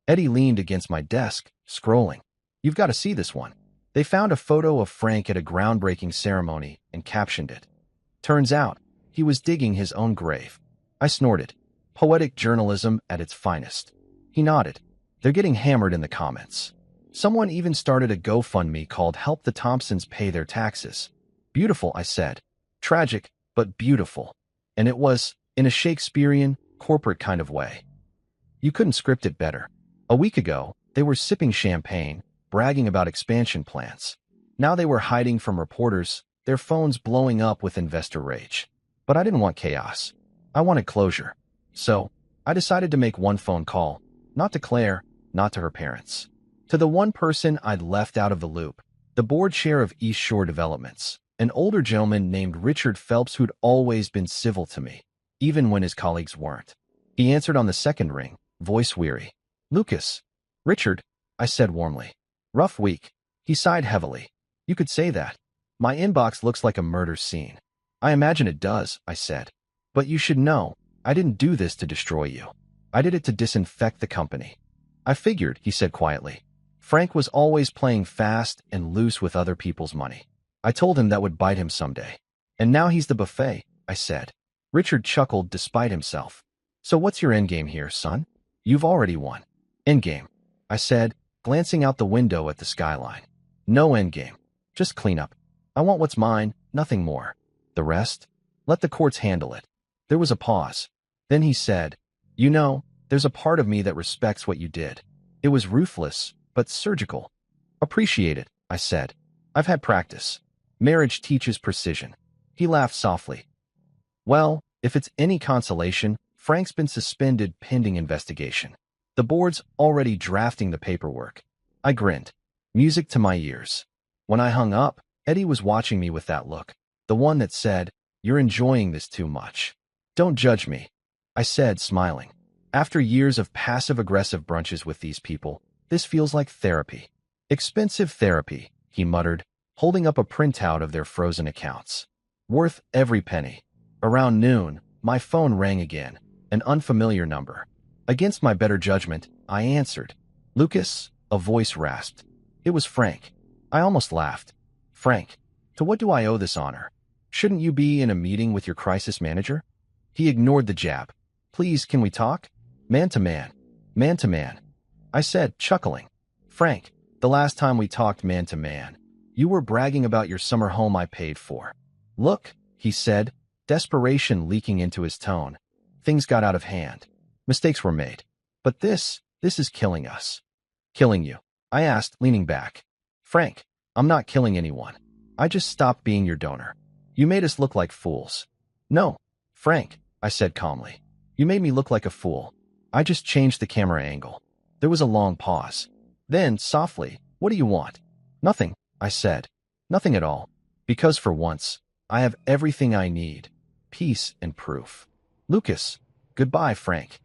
Eddie leaned against my desk, scrolling. "You've got to see this one." They found a photo of Frank at a groundbreaking ceremony and captioned it. Turns out, he was digging his own grave. I snorted. Poetic journalism at its finest. He nodded. They're getting hammered in the comments. Someone even started a GoFundMe called Help the Thompsons Pay Their Taxes. Beautiful, I said. Tragic, but beautiful. And it was, in a Shakespearean, corporate kind of way. You couldn't script it better. A week ago, they were sipping champagne, bragging about expansion plans. Now they were hiding from reporters, their phones blowing up with investor rage. But I didn't want chaos. I wanted closure. So, I decided to make one phone call, not to Claire, not to her parents. To the one person I'd left out of the loop, the board chair of East Shore Developments, an older gentleman named Richard Phelps who'd always been civil to me, even when his colleagues weren't. He answered on the second ring, voice weary. Lucas. Richard, I said warmly. Rough week. He sighed heavily. You could say that. My inbox looks like a murder scene. I imagine it does, I said. But you should know, I didn't do this to destroy you. I did it to disinfect the company. I figured, he said quietly. Frank was always playing fast and loose with other people's money. I told him that would bite him someday. And now he's the buffet, I said. Richard chuckled despite himself. So what's your endgame here, son? You've already won. Endgame, I said, glancing out the window at the skyline. No endgame. Just cleanup. I want what's mine, nothing more. The rest? Let the courts handle it. There was a pause. Then he said, You know, there's a part of me that respects what you did. It was ruthless, but surgical. Appreciate it, I said. I've had practice. Marriage teaches precision. He laughed softly. Well, if it's any consolation, Frank's been suspended pending investigation. The board's already drafting the paperwork. I grinned. Music to my ears. When I hung up, Eddie was watching me with that look. The one that said, You're enjoying this too much. Don't judge me, I said, smiling. After years of passive-aggressive brunches with these people, this feels like therapy. Expensive therapy, he muttered, holding up a printout of their frozen accounts. Worth every penny. Around noon, my phone rang again, an unfamiliar number. Against my better judgment, I answered. Lucas, a voice rasped. It was Frank. I almost laughed. Frank, to what do I owe this honor? Shouldn't you be in a meeting with your crisis manager? He ignored the jab. Please, can we talk? Man to man. Man to man. I said, chuckling. Frank, the last time we talked man to man, you were bragging about your summer home I paid for. Look, he said, desperation leaking into his tone. Things got out of hand. Mistakes were made. But this is killing us. Killing you? I asked, leaning back. Frank, I'm not killing anyone. I just stopped being your donor. You made us look like fools. No, Frank, I said calmly. You made me look like a fool. I just changed the camera angle. There was a long pause. Then, softly, what do you want? Nothing, I said. Nothing at all. Because for once, I have everything I need. Peace and proof. Lucas, goodbye, Frank.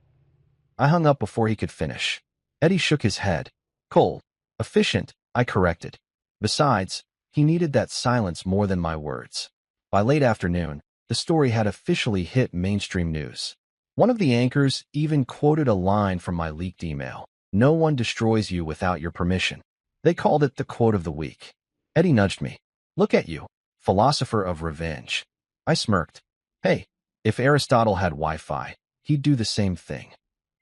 I hung up before he could finish. Eddie shook his head. Cold. Efficient, I corrected. Besides, he needed that silence more than my words. By late afternoon, the story had officially hit mainstream news. One of the anchors even quoted a line from my leaked email. No one destroys you without your permission. They called it the quote of the week. Eddie nudged me. Look at you, philosopher of revenge. I smirked. Hey, if Aristotle had Wi-Fi, he'd do the same thing.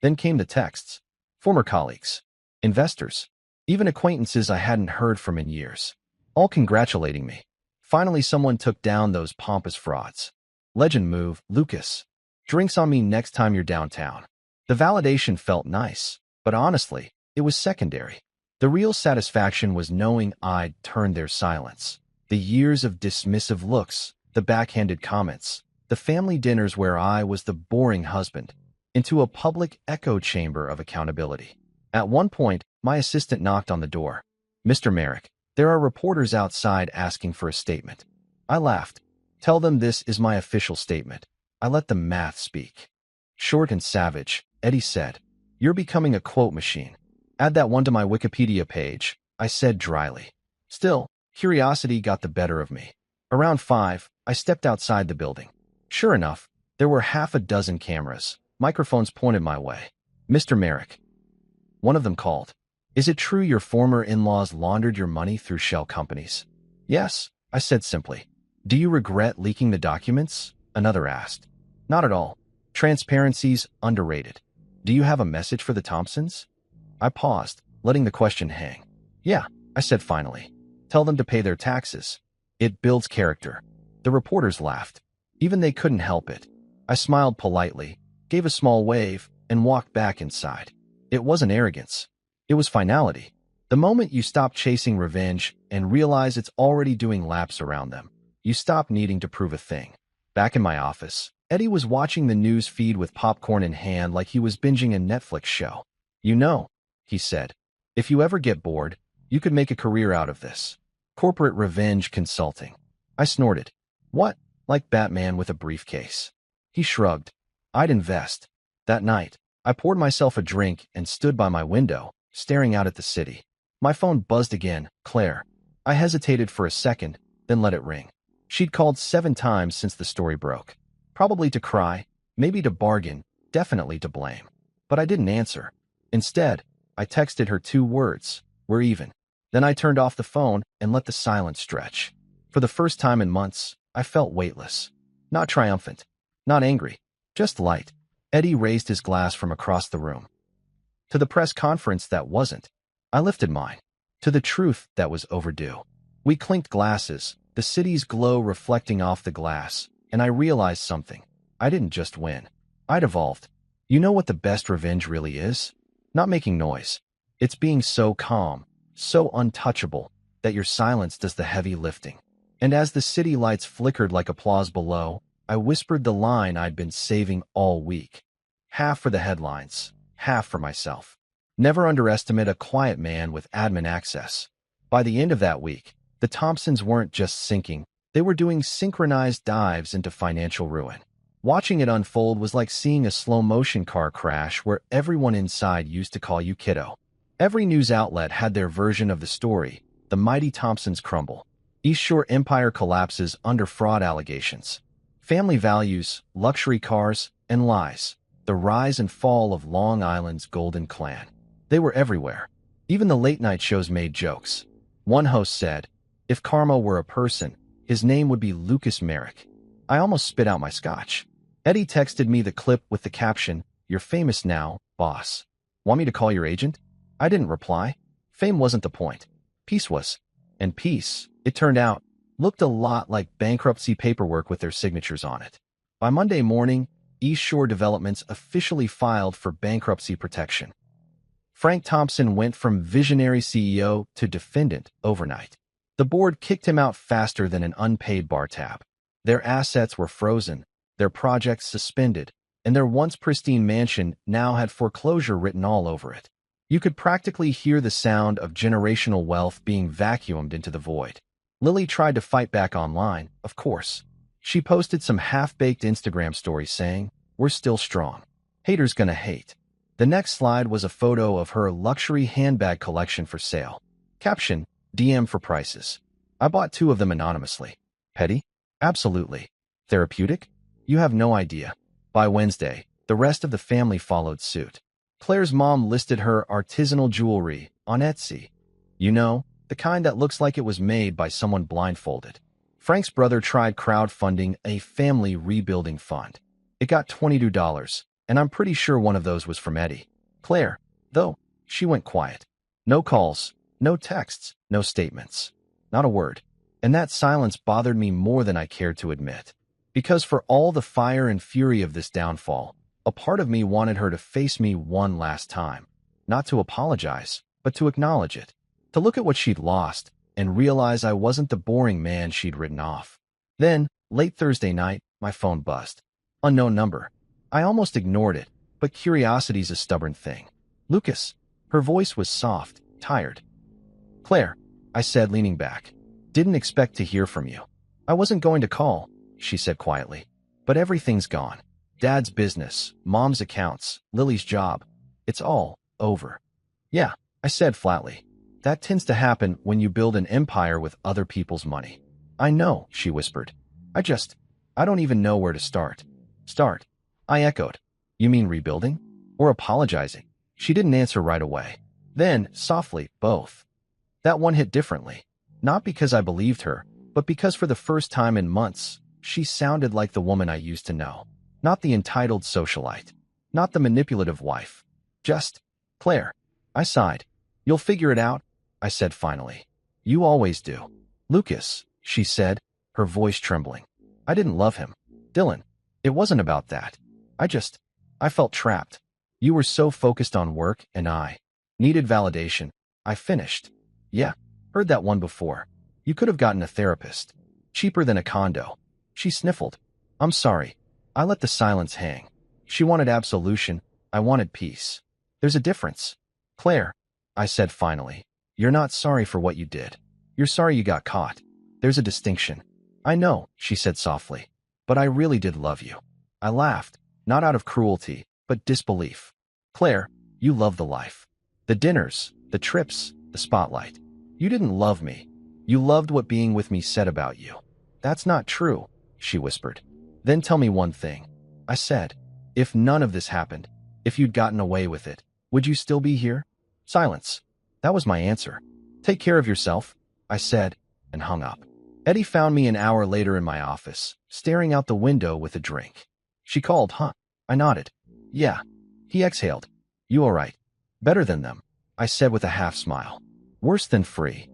Then came the texts. Former colleagues, investors, even acquaintances I hadn't heard from in years, all congratulating me. Finally, someone took down those pompous frauds. Legend move, Lucas. Drinks on me next time you're downtown. The validation felt nice, but honestly, it was secondary. The real satisfaction was knowing I'd turned their silence. The years of dismissive looks, the backhanded comments, the family dinners where I was the boring husband, into a public echo chamber of accountability. At one point, my assistant knocked on the door. Mr. Merrick, there are reporters outside asking for a statement. I laughed. Tell them this is my official statement. I let the math speak. Short and savage, Eddie said. You're becoming a quote machine. Add that one to my Wikipedia page, I said dryly. Still, curiosity got the better of me. Around 5, I stepped outside the building. Sure enough, there were half a dozen cameras, microphones pointed my way. Mr. Merrick. One of them called. Is it true your former in-laws laundered your money through shell companies? Yes, I said simply. Do you regret leaking the documents? Another asked. Not at all. Transparency's underrated. Do you have a message for the Thompsons? I paused, letting the question hang. Yeah, I said finally. Tell them to pay their taxes. It builds character. The reporters laughed. Even they couldn't help it. I smiled politely, gave a small wave, and walked back inside. It wasn't arrogance. It was finality. The moment you stop chasing revenge and realize it's already doing laps around them, you stop needing to prove a thing. Back in my office, Eddie was watching the news feed with popcorn in hand like he was binging a Netflix show. You know, he said, if you ever get bored, you could make a career out of this. Corporate revenge consulting. I snorted. What? Like Batman with a briefcase. He shrugged. I'd invest. That night, I poured myself a drink and stood by my window, staring out at the city. My phone buzzed again. Claire. I hesitated for a second, then let it ring. She'd called 7 times since the story broke. Probably to cry, maybe to bargain, definitely to blame. But I didn't answer. Instead, I texted her 2 words. We're even. Then I turned off the phone and let the silence stretch. For the first time in months, I felt weightless. Not triumphant. Not angry. Just light. Eddie raised his glass from across the room. To the press conference that wasn't. I lifted mine. To the truth that was overdue. We clinked glasses, the city's glow reflecting off the glass, and I realized something. I didn't just win. I'd evolved. You know what the best revenge really is? Not making noise. It's being so calm, so untouchable, that your silence does the heavy lifting. And as the city lights flickered like applause below, I whispered the line I'd been saving all week. Half for the headlines, half for myself. Never underestimate a quiet man with admin access. By the end of that week, the Thompsons weren't just sinking, they were doing synchronized dives into financial ruin. Watching it unfold was like seeing a slow-motion car crash where everyone inside used to call you kiddo. Every news outlet had their version of the story. The mighty Thompsons crumble. East Shore Empire collapses under fraud allegations. Family values, luxury cars, and lies. The rise and fall of Long Island's Golden Clan. They were everywhere. Even the late-night shows made jokes. One host said, if karma were a person, his name would be Lucas Merrick. I almost spit out my scotch. Eddie texted me the clip with the caption, "You're famous now, boss. Want me to call your agent?" I didn't reply. Fame wasn't the point. Peace was. And peace, it turned out, looked a lot like bankruptcy paperwork with their signatures on it. By Monday morning, East Shore Developments officially filed for bankruptcy protection. Frank Thompson went from visionary CEO to defendant overnight. The board kicked him out faster than an unpaid bar tab. Their assets were frozen, their projects suspended, and their once pristine mansion now had foreclosure written all over it. You could practically hear the sound of generational wealth being vacuumed into the void. Lily tried to fight back online, of course. She posted some half-baked Instagram stories saying, "We're still strong. Haters gonna hate." The next slide was a photo of her luxury handbag collection for sale. Caption, DM for prices. I bought 2 of them anonymously. Petty? Absolutely. Therapeutic? You have no idea. By Wednesday, the rest of the family followed suit. Claire's mom listed her artisanal jewelry on Etsy. You know, the kind that looks like it was made by someone blindfolded. Frank's brother tried crowdfunding a family rebuilding fund. It got $22, and I'm pretty sure one of those was from Eddie. Claire, though, she went quiet. No calls, no texts, no statements. Not a word. And that silence bothered me more than I cared to admit. Because for all the fire and fury of this downfall, a part of me wanted her to face me one last time. Not to apologize, but to acknowledge it. To look at what she'd lost and realize I wasn't the boring man she'd written off. Then, late Thursday night, my phone buzzed. Unknown number. I almost ignored it, but curiosity's a stubborn thing. Lucas. Her voice was soft, tired. Claire, I said, leaning back. Didn't expect to hear from you. I wasn't going to call, she said quietly. But everything's gone. Dad's business, Mom's accounts, Lily's job. It's all over. Yeah, I said flatly. That tends to happen when you build an empire with other people's money. I know, she whispered. I don't even know where to start. Start. I echoed. You mean rebuilding? Or apologizing? She didn't answer right away. Then, softly, both. That one hit differently. Not because I believed her, but because for the first time in months, she sounded like the woman I used to know. Not the entitled socialite. Not the manipulative wife. Just Claire. I sighed. You'll figure it out, I said finally. You always do. Lucas, she said, her voice trembling. I didn't love him. Dylan, it wasn't about that. I felt trapped. You were so focused on work and I needed validation. I finished. Yeah, heard that one before. You could have gotten a therapist. Cheaper than a condo. She sniffled. I'm sorry. I let the silence hang. She wanted absolution. I wanted peace. There's a difference. Claire, I said finally. You're not sorry for what you did. You're sorry you got caught. There's a distinction. I know, she said softly. But I really did love you. I laughed, not out of cruelty, but disbelief. Claire, you love the life. The dinners, the trips, the spotlight. You didn't love me. You loved what being with me said about you. That's not true, she whispered. Then tell me one thing. I said, if none of this happened, if you'd gotten away with it, would you still be here? Silence. That was my answer. Take care of yourself, I said, and hung up. Eddie found me an hour later in my office, staring out the window with a drink. She called, huh? I nodded. Yeah. He exhaled. You all right? Better than them, I said with a half smile. Worse than free.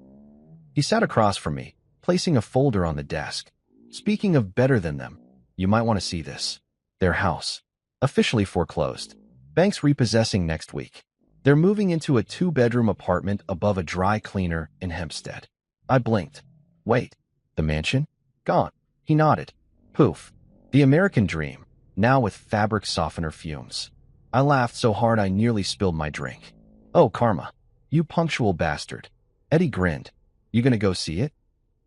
He sat across from me, placing a folder on the desk. Speaking of better than them, you might want to see this. Their house. Officially foreclosed. Banks repossessing next week. They're moving into a 2-bedroom apartment above a dry cleaner in Hempstead. I blinked. Wait, the mansion? Gone. He nodded. Poof. The American dream, now with fabric softener fumes. I laughed so hard I nearly spilled my drink. Oh, karma. You punctual bastard. Eddie grinned. You gonna go see it?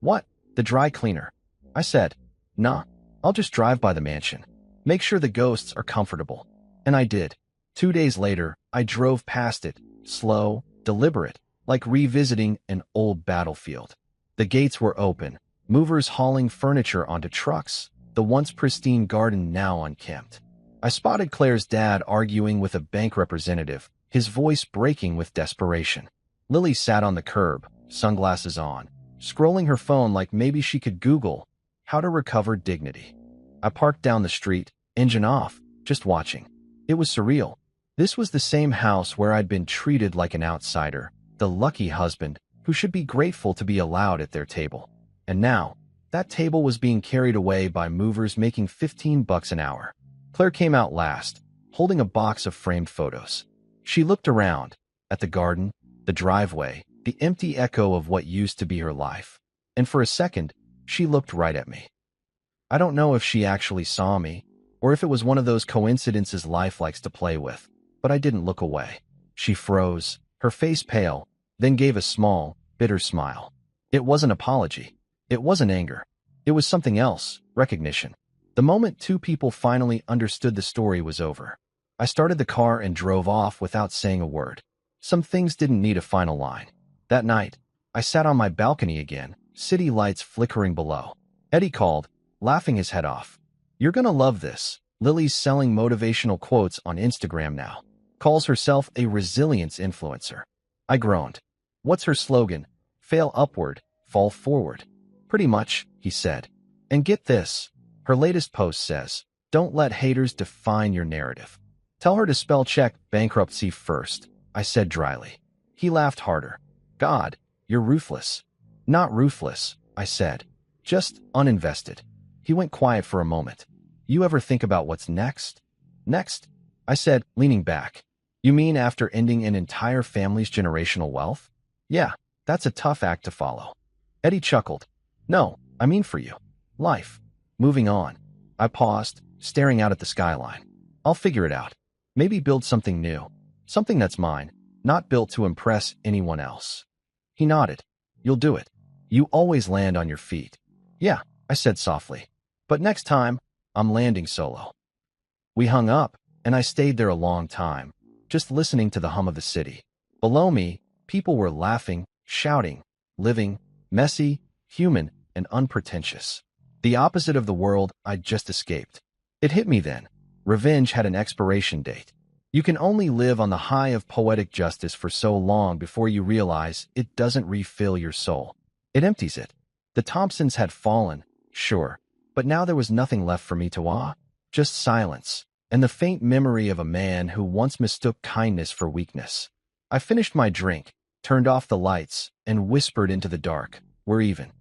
What? The dry cleaner. I said, nah, I'll just drive by the mansion. Make sure the ghosts are comfortable. And I did. 2 days later, I drove past it, slow, deliberate, like revisiting an old battlefield. The gates were open, movers hauling furniture onto trucks, the once pristine garden now unkempt. I spotted Claire's dad arguing with a bank representative, his voice breaking with desperation. Lily sat on the curb, sunglasses on, scrolling her phone like maybe she could Google how to recover dignity. I parked down the street, engine off, just watching. It was surreal. This was the same house where I'd been treated like an outsider, the lucky husband who should be grateful to be allowed at their table. And now, that table was being carried away by movers making $15 an hour. Claire came out last, holding a box of framed photos. She looked around, at the garden, the driveway, the empty echo of what used to be her life. And for a second, she looked right at me. I don't know if she actually saw me, or if it was one of those coincidences life likes to play with, but I didn't look away. She froze, her face pale, then gave a small, bitter smile. It wasn't apology. It wasn't anger. It was something else, recognition. The moment two people finally understood the story was over. I started the car and drove off without saying a word. Some things didn't need a final line. That night, I sat on my balcony again, city lights flickering below. Eddie called, laughing his head off. You're gonna love this. Lily's selling motivational quotes on Instagram now. Calls herself a resilience influencer. I groaned. What's her slogan? Fail upward, fall forward. Pretty much, he said. And get this. Her latest post says, don't let haters define your narrative. Tell her to spell check bankruptcy first, I said dryly. He laughed harder. God, you're ruthless. Not ruthless, I said. Just uninvested. He went quiet for a moment. You ever think about what's next? Next? I said, leaning back. You mean after ending an entire family's generational wealth? Yeah, that's a tough act to follow. Eddie chuckled. No, I mean for you. Life. Moving on. I paused, staring out at the skyline. I'll figure it out. Maybe build something new. Something that's mine, not built to impress anyone else. He nodded. You'll do it. You always land on your feet. Yeah, I said softly. But next time, I'm landing solo. We hung up, and I stayed there a long time, just listening to the hum of the city. Below me, people were laughing, shouting, living, messy, human, and unpretentious. The opposite of the world I'd just escaped. It hit me then. Revenge had an expiration date. You can only live on the high of poetic justice for so long before you realize it doesn't refill your soul. It empties it. The Thompsons had fallen, sure, but now there was nothing left for me to just silence, and the faint memory of a man who once mistook kindness for weakness. I finished my drink, turned off the lights, and whispered into the dark, "We're even."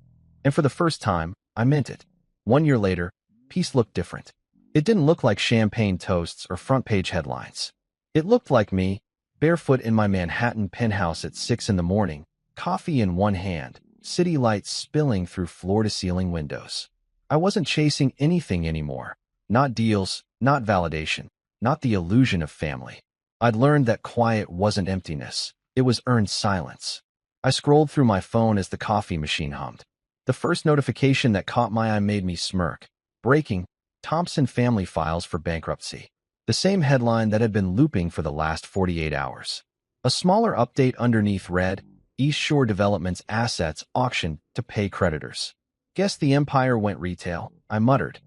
And for the first time, I meant it. 1 year later, peace looked different. It didn't look like champagne toasts or front-page headlines. It looked like me, barefoot in my Manhattan penthouse at 6 in the morning, coffee in one hand, city lights spilling through floor-to-ceiling windows. I wasn't chasing anything anymore. Not deals, not validation, not the illusion of family. I'd learned that quiet wasn't emptiness. It was earned silence. I scrolled through my phone as the coffee machine hummed. The first notification that caught my eye made me smirk. Breaking, Thompson family files for bankruptcy. The same headline that had been looping for the last 48 hours. A smaller update underneath read, East Shore Development's assets auctioned to pay creditors. Guess the empire went retail, I muttered.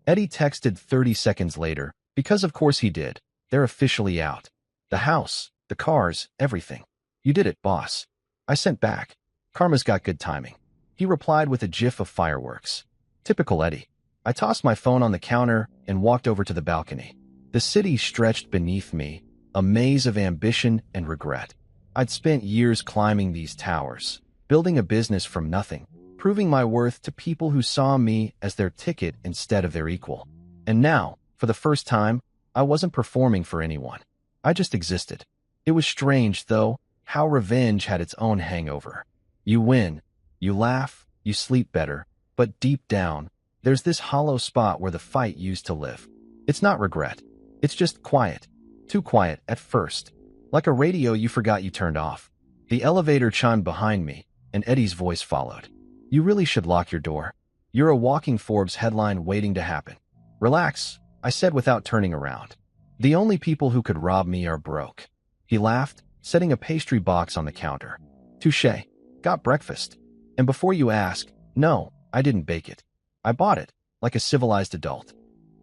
Eddie texted 30 seconds later, because of course he did. They're officially out. The house, the cars, everything. You did it, boss. I sent back. Karma's got good timing. He replied with a gif of fireworks. Typical Eddie. I tossed my phone on the counter and walked over to the balcony. The city stretched beneath me, a maze of ambition and regret. I'd spent years climbing these towers, building a business from nothing, proving my worth to people who saw me as their ticket instead of their equal. And now, for the first time, I wasn't performing for anyone. I just existed. It was strange, though, how revenge had its own hangover. You win, you laugh, you sleep better, but deep down, there's this hollow spot where the fight used to live. It's not regret. It's just quiet. Too quiet at first. Like a radio you forgot you turned off. The elevator chimed behind me, and Eddie's voice followed. You really should lock your door. You're a walking Forbes headline waiting to happen. Relax, I said without turning around. The only people who could rob me are broke. He laughed, setting a pastry box on the counter. Touché. Got breakfast. And before you ask, no, I didn't bake it. I bought it, like a civilized adult.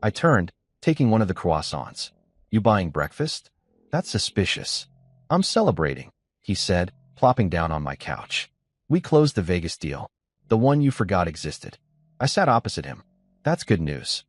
I turned, taking one of the croissants. You buying breakfast? That's suspicious. I'm celebrating, he said, plopping down on my couch. We closed the Vegas deal. The one you forgot existed. I sat opposite him. That's good news.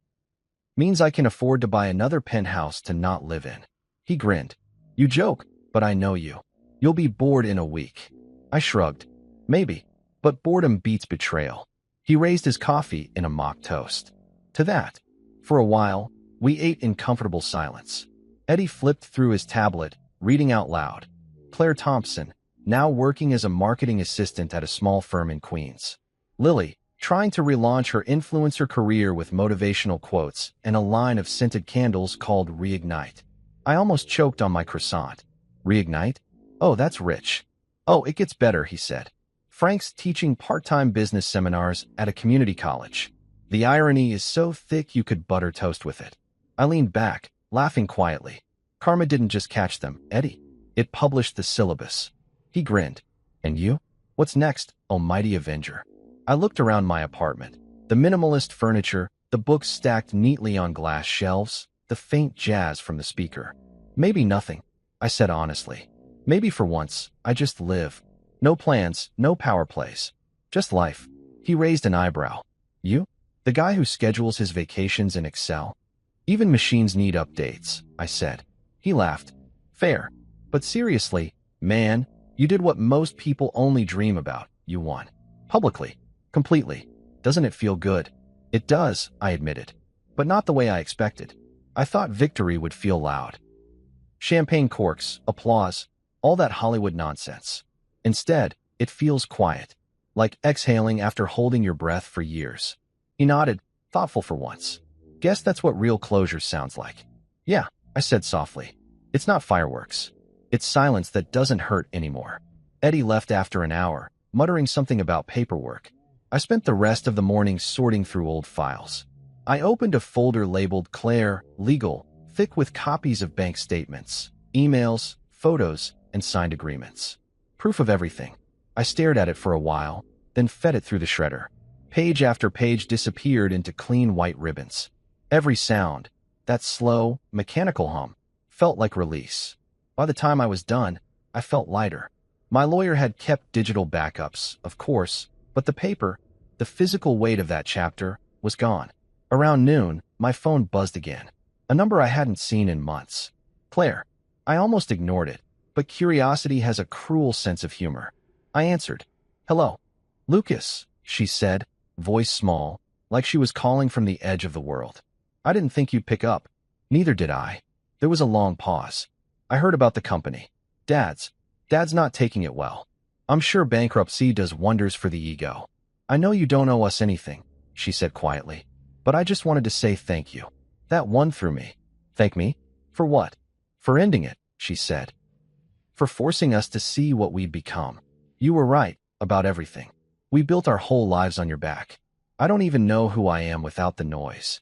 Means I can afford to buy another penthouse to not live in. He grinned. You joke, but I know you. You'll be bored in a week. I shrugged. Maybe, but boredom beats betrayal. He raised his coffee in a mock toast. To that. For a while, we ate in comfortable silence. Eddie flipped through his tablet, reading out loud. Claire Thompson, now working as a marketing assistant at a small firm in Queens. Lily, trying to relaunch her influencer career with motivational quotes and a line of scented candles called Reignite. I almost choked on my croissant. Reignite? Oh, that's rich. Oh, it gets better, he said. Frank's teaching part-time business seminars at a community college. The irony is so thick you could butter toast with it. I leaned back, laughing quietly. Karma didn't just catch them, Eddie. It published the syllabus. He grinned. And you? What's next, almighty Avenger? I looked around my apartment. The minimalist furniture, the books stacked neatly on glass shelves, the faint jazz from the speaker. Maybe nothing, I said honestly. Maybe for once, I just live. No plans, no power plays. Just life. He raised an eyebrow. You? The guy who schedules his vacations in Excel? Even machines need updates, I said. He laughed. Fair. But seriously, man, you did what most people only dream about. You won. Publicly. Completely. Doesn't it feel good? It does, I admitted. But not the way I expected. I thought victory would feel loud. Champagne corks, applause, all that Hollywood nonsense. Instead, it feels quiet. Like exhaling after holding your breath for years. He nodded, thoughtful for once. Guess that's what real closure sounds like. Yeah, I said softly. It's not fireworks. It's silence that doesn't hurt anymore. Eddie left after an hour, muttering something about paperwork. I spent the rest of the morning sorting through old files. I opened a folder labeled Claire, Legal, thick with copies of bank statements, emails, photos, and signed agreements. Proof of everything. I stared at it for a while, then fed it through the shredder. Page after page disappeared into clean white ribbons. Every sound, that slow, mechanical hum, felt like release. By the time I was done, I felt lighter. My lawyer had kept digital backups, of course, but the paper, the physical weight of that chapter, was gone. Around noon, my phone buzzed again. A number I hadn't seen in months. Claire. I almost ignored it, but curiosity has a cruel sense of humor. I answered. Hello. Lucas, she said, voice small, like she was calling from the edge of the world. I didn't think you'd pick up. Neither did I. There was a long pause. I heard about the company. Dad's not taking it well. I'm sure bankruptcy does wonders for the ego. I know you don't owe us anything, she said quietly, but I just wanted to say thank you. That won through me. Thank me? For what? For ending it, she said. For forcing us to see what we'd become. You were right about everything. We built our whole lives on your back. I don't even know who I am without the noise.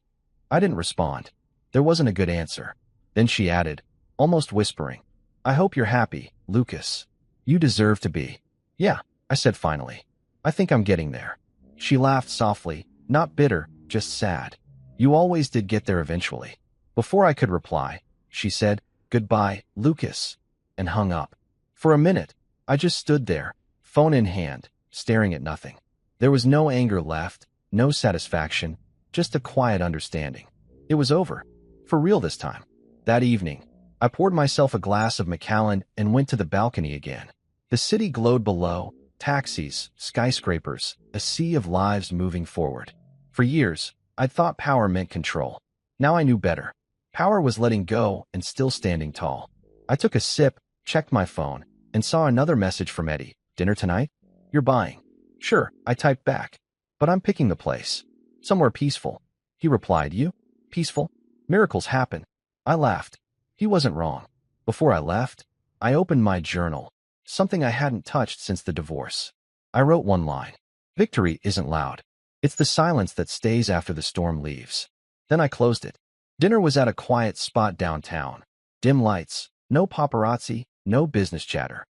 I didn't respond. There wasn't a good answer. Then she added, almost whispering, I hope you're happy, Lucas. You deserve to be. Yeah, I said finally. I think I'm getting there. She laughed softly, not bitter, just sad. You always did get there eventually. Before I could reply, she said, Goodbye, Lucas, and hung up. For a minute, I just stood there, phone in hand, staring at nothing. There was no anger left, no satisfaction, just a quiet understanding. It was over. For real this time. That evening, I poured myself a glass of Macallan and went to the balcony again. The city glowed below, taxis, skyscrapers, a sea of lives moving forward. For years, I'd thought power meant control. Now I knew better. Power was letting go and still standing tall. I took a sip, checked my phone, and saw another message from Eddie. Dinner tonight? You're buying. Sure, I typed back. But I'm picking the place. Somewhere peaceful. He replied, You? Peaceful? Miracles happen. I laughed. He wasn't wrong. Before I left, I opened my journal, something I hadn't touched since the divorce. I wrote one line. Victory isn't loud. It's the silence that stays after the storm leaves. Then I closed it. Dinner was at a quiet spot downtown. Dim lights, no paparazzi, no business chatter.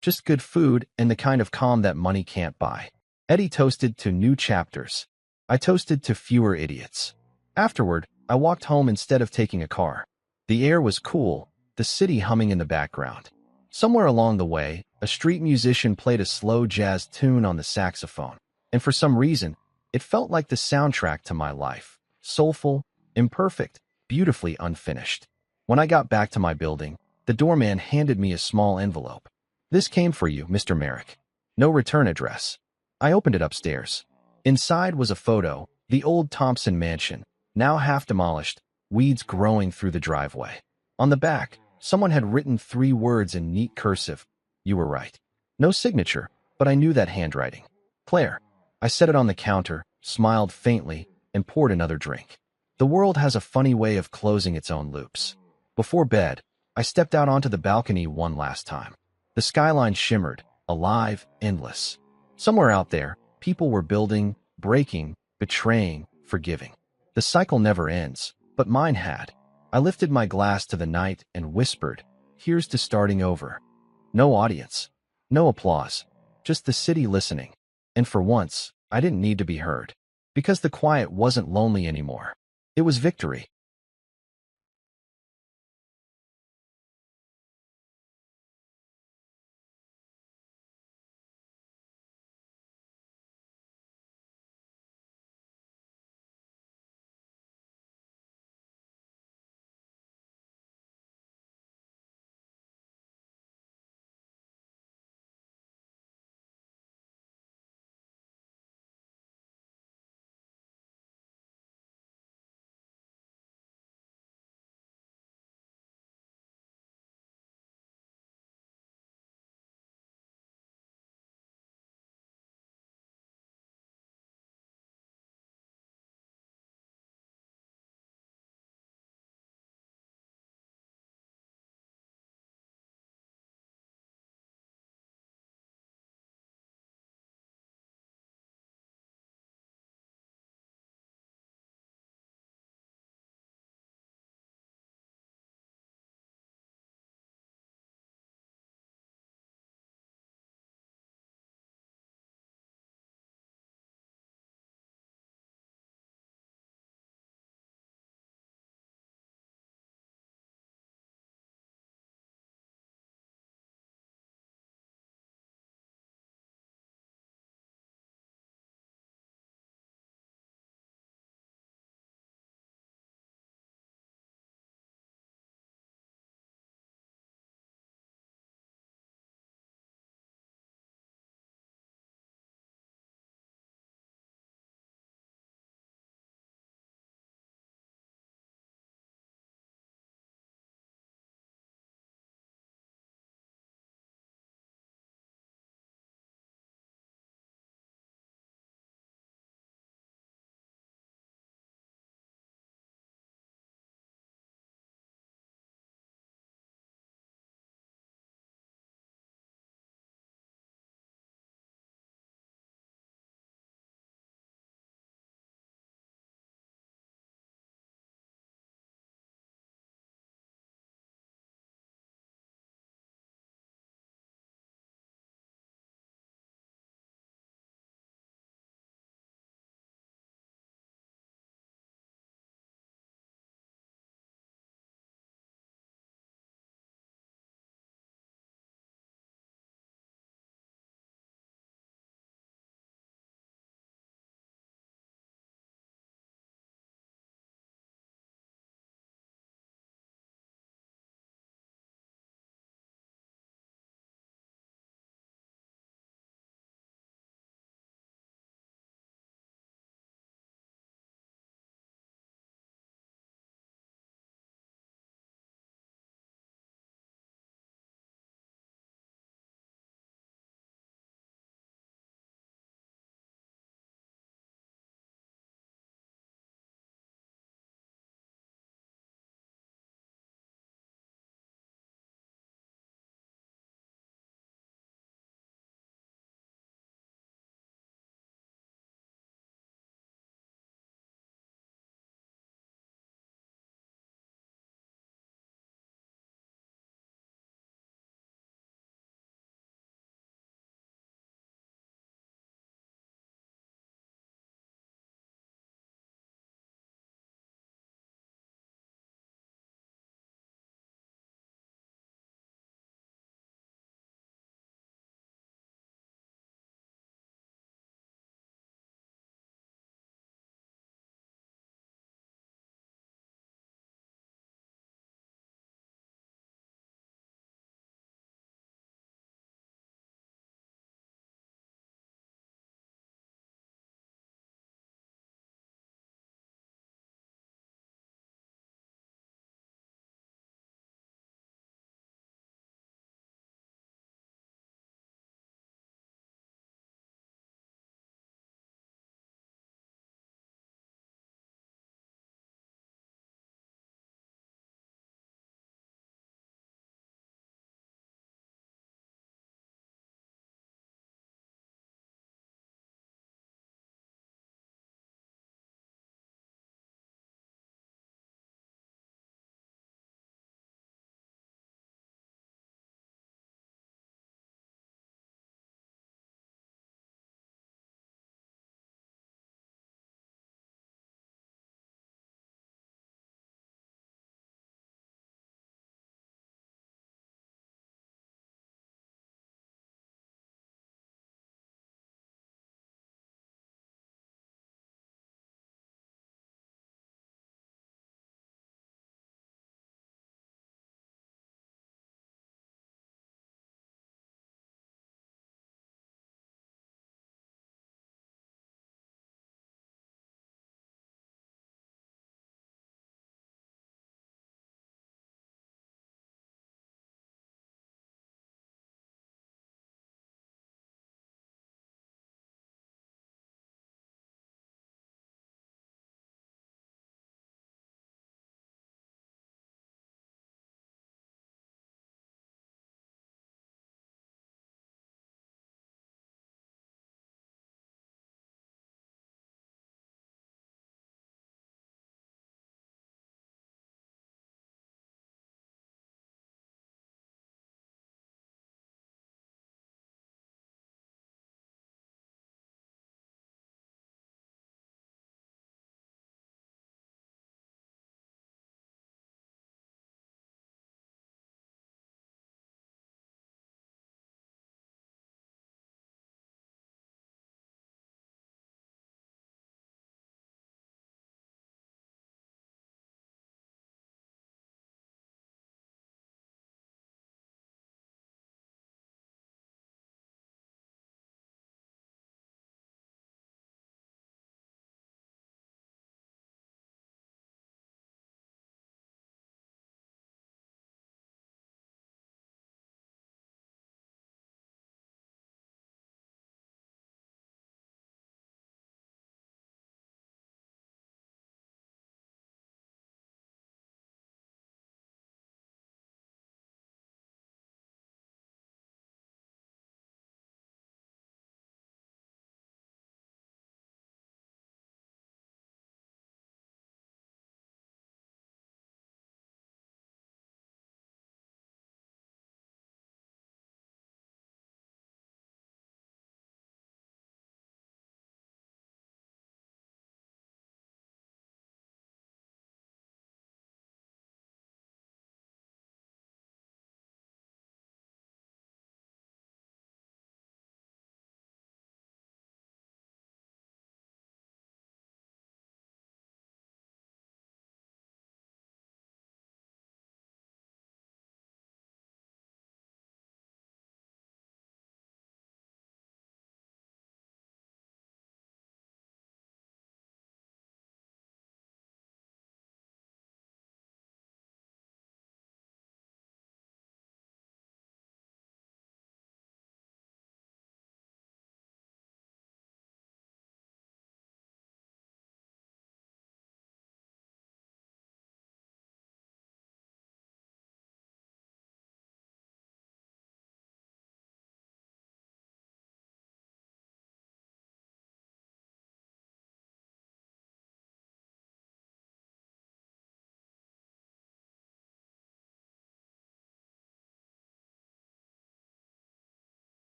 Just good food and the kind of calm that money can't buy. Eddie toasted to new chapters. I toasted to fewer idiots. Afterward, I walked home instead of taking a car. The air was cool, the city humming in the background. Somewhere along the way, a street musician played a slow jazz tune on the saxophone, and for some reason, it felt like the soundtrack to my life. Soulful, imperfect, beautifully unfinished. When I got back to my building, the doorman handed me a small envelope. This came for you, Mr. Merrick. No return address. I opened it upstairs. Inside was a photo, the old Thompson mansion, now half demolished, weeds growing through the driveway. On the back, someone had written 3 words in neat cursive. You were right. No signature, but I knew that handwriting. Claire. I set it on the counter, smiled faintly, and poured another drink. The world has a funny way of closing its own loops. Before bed, I stepped out onto the balcony one last time. The skyline shimmered, alive, endless. Somewhere out there, people were building, breaking, betraying, forgiving. The cycle never ends, but mine had. I lifted my glass to the night and whispered, Here's to starting over. No audience. No applause. Just the city listening. And for once, I didn't need to be heard. Because the quiet wasn't lonely anymore. It was victory.